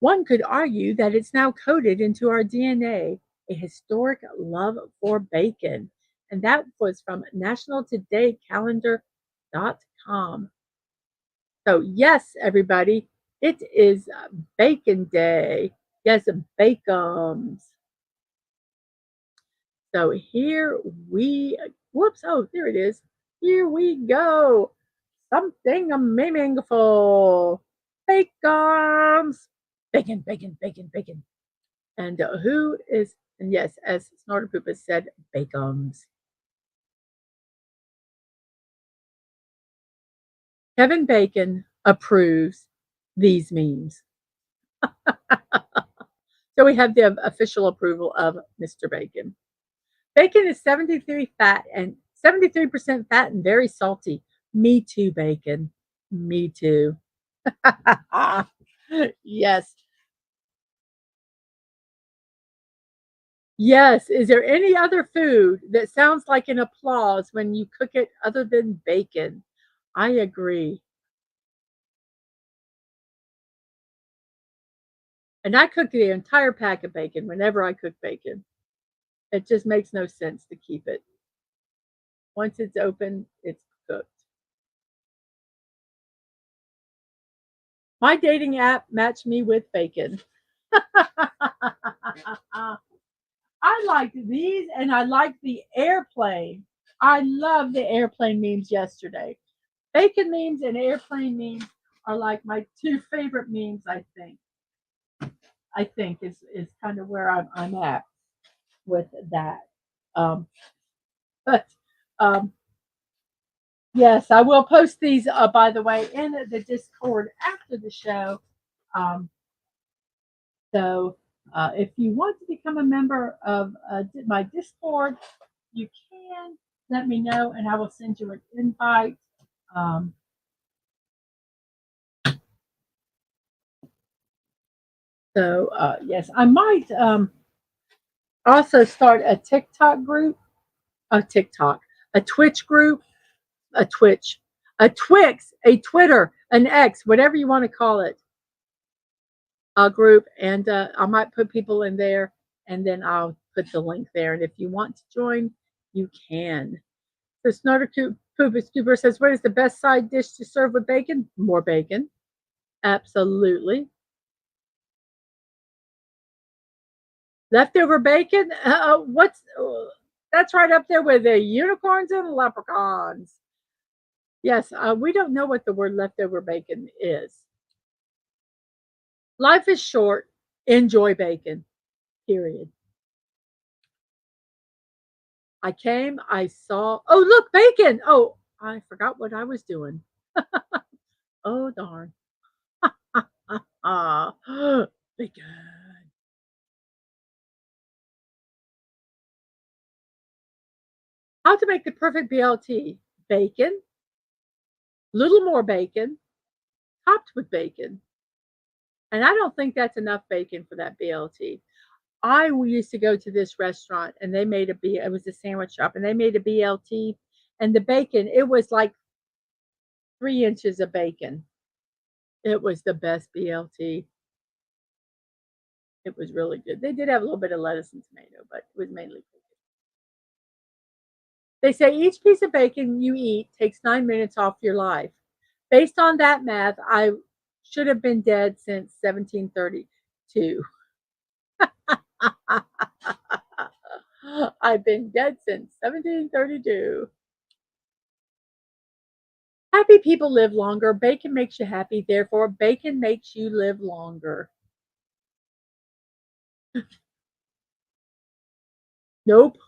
One could argue that it's now coded into our DNA, a historic love for bacon. And that was from nationaltodaycalendar.com. So, yes, everybody, it is Bacon Day. Yes, bacons. So here we, whoops, oh, there it is. Here we go. Something meaningful. Bacons. Bacon, bacon, bacon, bacon. And who is, and yes, as Snorter Poop has said, bacons. Kevin Bacon approves these memes. So we have the official approval of Mr. Bacon. Bacon is 73% fat and very salty. Me too, bacon. Me too. Yes. Yes. Is there any other food that sounds like an applause when you cook it other than bacon? I agree. And I cook the entire pack of bacon whenever I cook bacon. It just makes no sense to keep it. Once it's open, it's cooked. My dating app matched me with bacon. I liked these and I liked the airplane. I love the airplane memes yesterday. Bacon memes and airplane memes are like my 2 favorite memes, I think. I think is kind of where I'm at with that. Um, but yes, I will post these, by the way, in the Discord after the show. Um, so if you want to become a member of my Discord, you can let me know and I will send you an invite. Um, so yes, I might also start a TikTok group, a Twitch group, a Twitch, a Twix, a Twitter, an X, whatever you want to call it, a group, and I might put people in there, and then I'll put the link there. And if you want to join, you can. So Snorter Cooper says, "What is the best side dish to serve with bacon? More bacon, absolutely. Leftover bacon? What's that's right up there with the unicorns and leprechauns." Yes, we don't know what the word leftover bacon is. Life is short. Enjoy bacon. Period. I came, I saw, oh, look, bacon. Oh, I forgot what I was doing. Oh, darn. Ah, bacon. How to make the perfect BLT? Bacon, little more bacon, topped with bacon. And I don't think that's enough bacon for that BLT. I used to go to this restaurant and they made it was a sandwich shop and they made a BLT and the bacon, it was like 3 inches of bacon. It was the best BLT. It was really good. They did have a little bit of lettuce and tomato, but it was mainly bacon. They say each piece of bacon you eat takes 9 minutes off your life. Based on that math, I should have been dead since 1732. I've been dead since 1732. Happy people live longer. Bacon makes you happy. Therefore, bacon makes you live longer. Nope.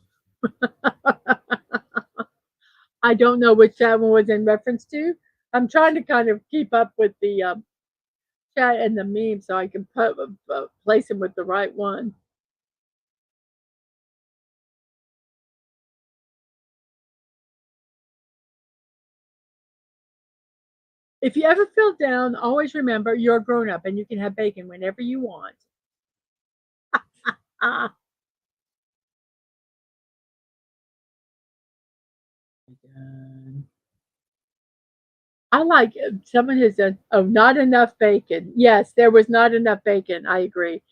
I don't know which that one was in reference to. I'm trying to kind of keep up with the chat and the meme so I can place them with the right one. If you ever feel down, always remember you're a grown up and you can have bacon whenever you want. Ah, done. I like someone who said, "Oh, not enough bacon." Yes, there was not enough bacon. I agree.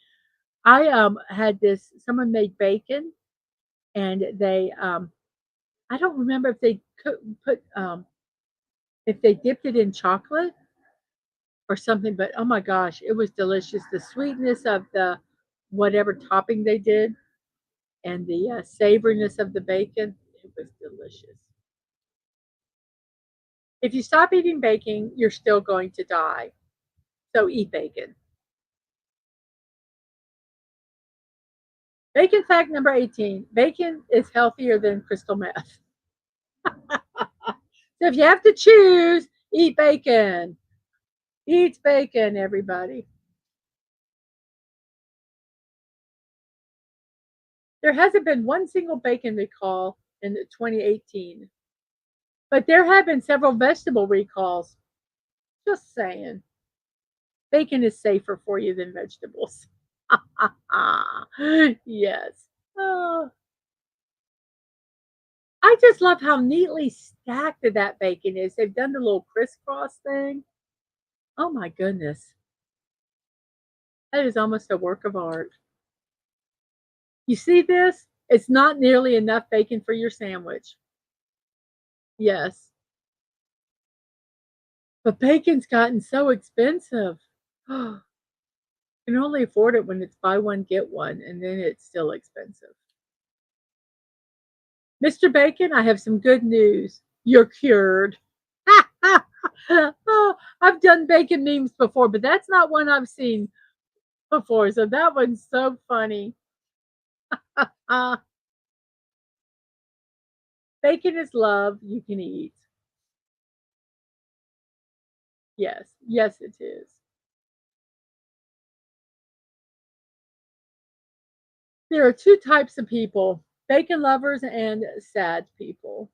I had this. Someone made bacon, and they I don't remember if they put if they dipped it in chocolate or something, but oh my gosh, it was delicious. The sweetness of the whatever topping they did, and the savoriness of the bacon, it was delicious. If you stop eating bacon, you're still going to die. So eat bacon. Bacon fact number 18. Bacon is healthier than crystal meth. So if you have to choose, eat bacon. Eat bacon, everybody. There hasn't been one single bacon recall in 2018, but there have been several vegetable recalls. Just saying. Bacon is safer for you than vegetables. Yes. Oh, I just love how neatly stacked that bacon is. They've done the little crisscross thing. Oh my goodness. That is almost a work of art. You see this? It's not nearly enough bacon for your sandwich. Yes. But bacon's gotten so expensive. You can only afford it when it's buy one, get one, and then it's still expensive. Mr. Bacon, I have some good news. You're cured. Oh, I've done bacon memes before, but that's not one I've seen before. So that one's so funny. Uh, Bacon is love. You can eat. Yes. Yes, it is. There are two types of people, bacon lovers and sad people.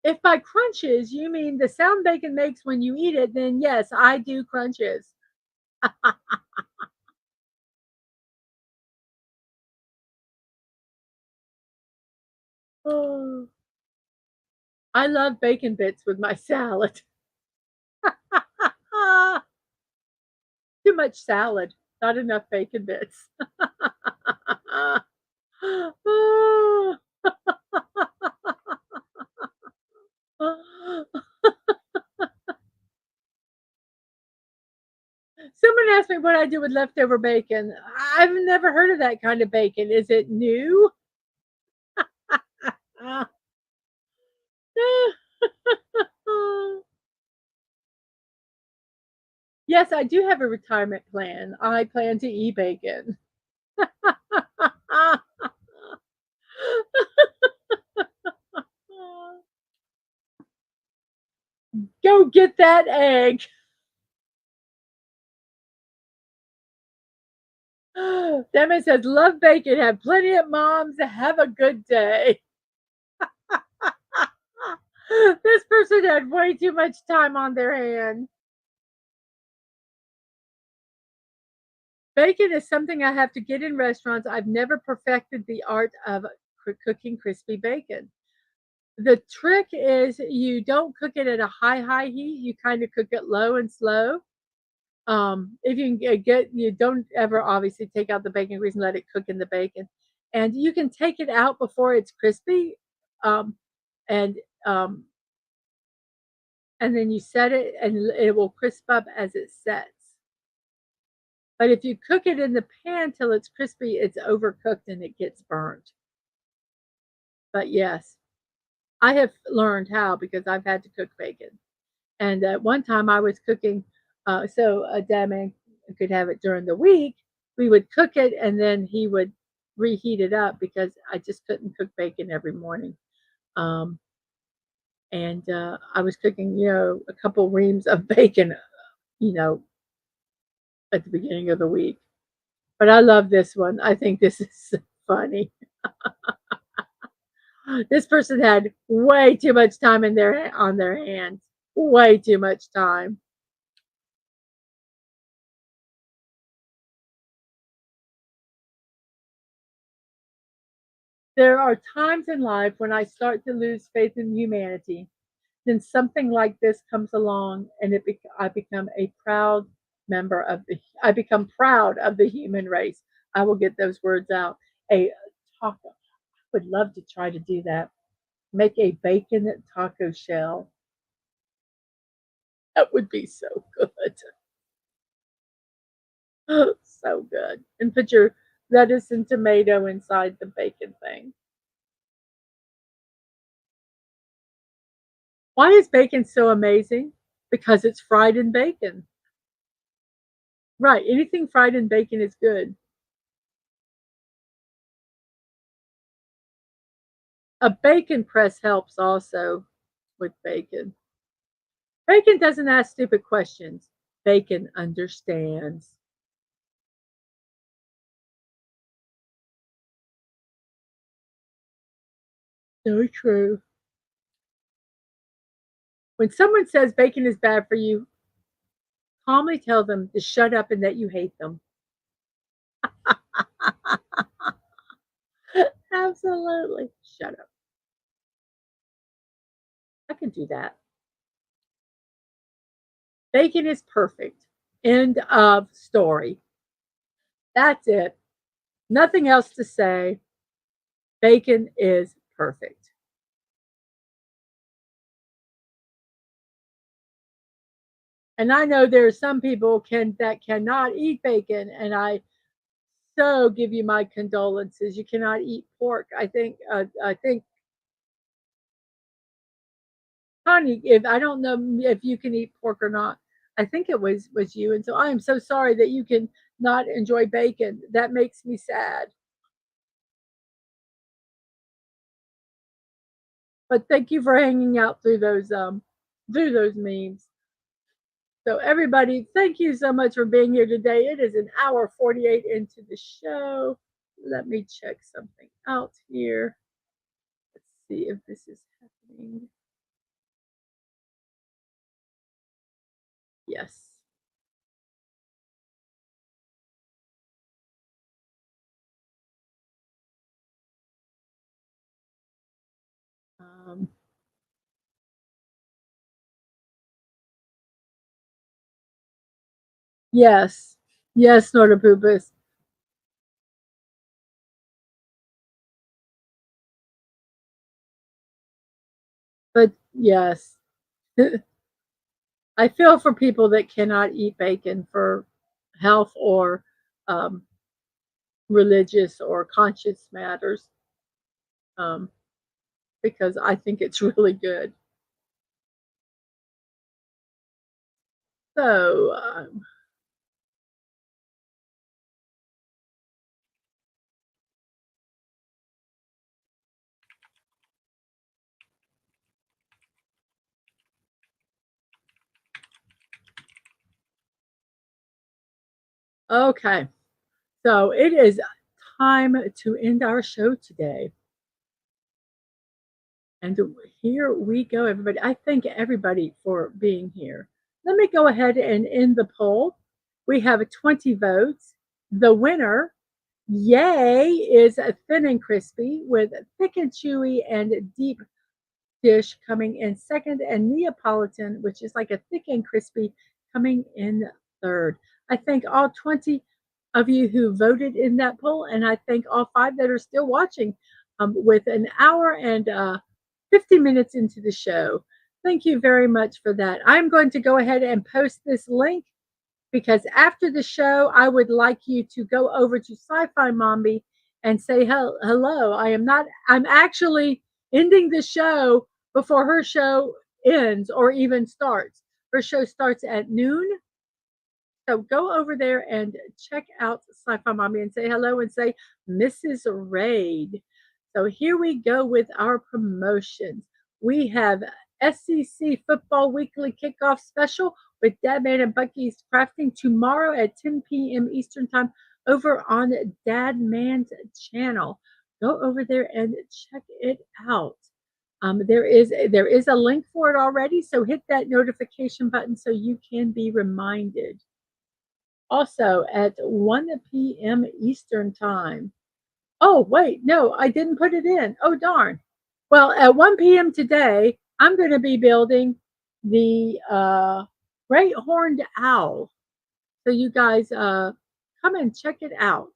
If by crunches you mean the sound bacon makes when you eat it, then yes, I do crunches. Oh, I love bacon bits with my salad. Too much salad, not enough bacon bits. Oh. Someone asked me what I do with leftover bacon. I've never heard of that kind of bacon. Is it new? Yes, I do have a retirement plan. I plan to eat bacon. Go get that egg. Demon says, love bacon. Have plenty of moms. Have a good day. This person had way too much time on their hands. Bacon is something I have to get in restaurants. I've never perfected the art of cooking crispy bacon. The trick is you don't cook it at a high heat. You kind of cook it low and slow. If you can you don't ever obviously take out the bacon grease and let it cook in the bacon, and you can take it out before it's crispy. Um, and and then you set it and it will crisp up as it sets. But if you cook it in the pan till it's crispy, it's overcooked and it gets burnt. But yes, I have learned how because I've had to cook bacon. And at one time I was cooking, so a dad man could have it during the week. We would cook it and then he would reheat it up because I just couldn't cook bacon every morning. Um, and I was cooking, a couple reams of bacon, you know, at the beginning of the week. But I love this one. I think this is so funny. This person had way too much time in their on their hands. Way too much time. There are times in life when I start to lose faith in humanity. Then something like this comes along, and I become a proud member of the. I become proud of the human race. I will get those words out. A taco. I would love to try to do that. Make a bacon taco shell. That would be so good. So good. And put your lettuce and tomato inside the bacon thing. Why is bacon so amazing? Because it's fried in bacon. Right. Anything fried in bacon is good. A bacon press helps also with bacon. Bacon doesn't ask stupid questions. Bacon understands. So true. When someone says bacon is bad for you, calmly tell them to shut up and that you hate them. Absolutely. Shut up. I can do that. Bacon is perfect. End of story. That's it. Nothing else to say. Bacon is perfect. And I know there are some people that cannot eat bacon, and I so give you my condolences. You cannot eat pork. I think honey, if I don't know if you can eat pork or not. I think it was you, and so I am so sorry that you can not enjoy bacon. That makes me sad. But thank you for hanging out through those memes. So everybody, thank you so much for being here today. It is an hour 48 into the show. Let me check something out here. Let's see if this is happening. Yes. Um, yes. Yes, Snortopoopas. But yes. I feel for people that cannot eat bacon for health or um, religious or conscious matters, um, because I think it's really good. So, okay. So it is time to end our show today. And here we go, everybody. I thank everybody for being here. Let me go ahead and end the poll. We have 20 votes. The winner, yay, is thin and crispy with thick and chewy and deep dish coming in second, and Neapolitan, which is like a thick and crispy, coming in third. I thank all 20 of you who voted in that poll, and I thank all 5 that are still watching with an hour and 50 minutes into the show. Thank you very much for that. I'm going to go ahead and post this link because after the show, I would like you to go over to Sci-Fi Mommy and say hello. I'm actually ending the show before her show ends or even starts. Her show starts at noon. So go over there and check out Sci-Fi Mommy and say hello and say Mrs. Raid. So here we go with our promotions. We have SEC Football Weekly Kickoff Special with Dadman and Bucky's Crafting tomorrow at 10 p.m. Eastern Time over on Dadman's channel. Go over there and check it out. There is a link for it already, so hit that notification button so you can be reminded. Also at 1 p.m. Eastern Time. Oh, wait, no, I didn't put it in. Oh, darn. Well, at 1 p.m. today, I'm going to be building the Great Horned Owl. So you guys come and check it out.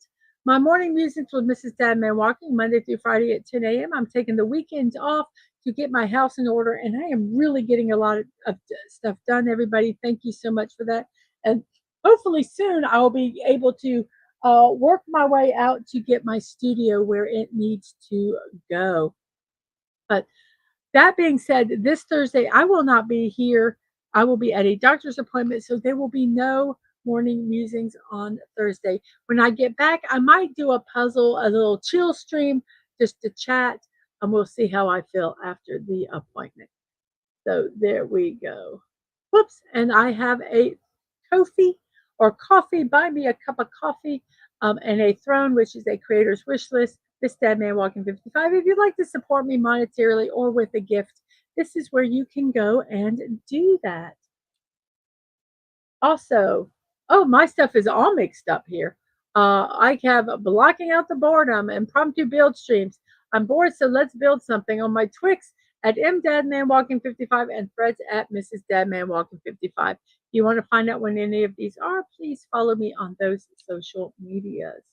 My morning musings with Mrs. Dadman Walking, Monday through Friday at 10 a.m. I'm taking the weekends off to get my house in order, and I am really getting a lot of stuff done, everybody. Thank you so much for that. And hopefully soon I will be able to work my way out to get my studio where it needs to go. But that being said, this Thursday I will not be here. I will be at a doctor's appointment, so there will be no morning musings on Thursday. When I get back, I might do a puzzle, a little chill stream just to chat, and we'll see how I feel after the appointment. So there we go. Whoops, and I have a coffee, buy me a cup of coffee, and a throne, which is a creator's wish list. This Dadman Walking 55. If you'd like to support me monetarily or with a gift, this is where you can go and do that. Also, oh, my stuff is all mixed up here. I have blocking out the boredom, impromptu build streams. I'm bored, so let's build something on my Twix at MDadmanWalking55 and threads at Mrs.DadmanWalking55. If you want to find out when any of these are, please follow me on those social medias.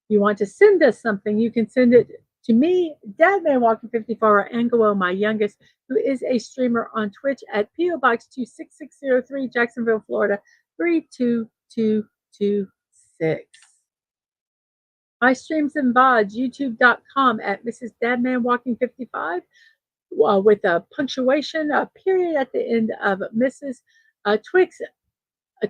If you want to send us something, you can send it to me, DadmanWalking54, or Angelo, my youngest, who is a streamer on Twitch at P.O. Box 26603, Jacksonville, Florida, 32226. My streams and VODs, youtube.com at Mrs.DadmanWalking55, with a punctuation, a period at the end of Mrs. Twix.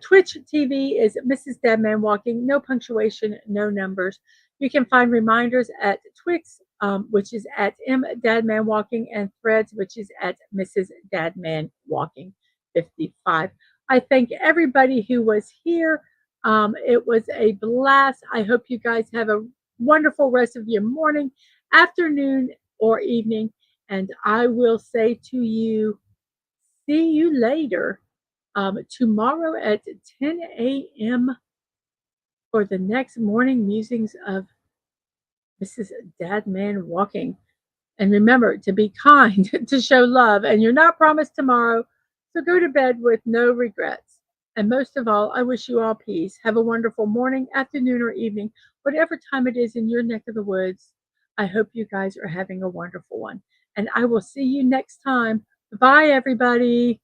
Twitch TV is Mrs. Dadman Walking, no punctuation, no numbers. You can find reminders at Twix, which is at Dadman Walking, and Threads, which is at Mrs. Dadman Walking 55. I thank everybody who was here. It was a blast. I hope you guys have a wonderful rest of your morning, afternoon, or evening. And I will say to you, see you later. Tomorrow at 10 a.m. for the next morning musings of Mrs. Dadman Walking. And remember to be kind, to show love, and you're not promised tomorrow, so go to bed with no regrets. And most of all, I wish you all peace. Have a wonderful morning, afternoon, or evening, whatever time it is in your neck of the woods. I hope you guys are having a wonderful one. And I will see you next time. Bye, everybody.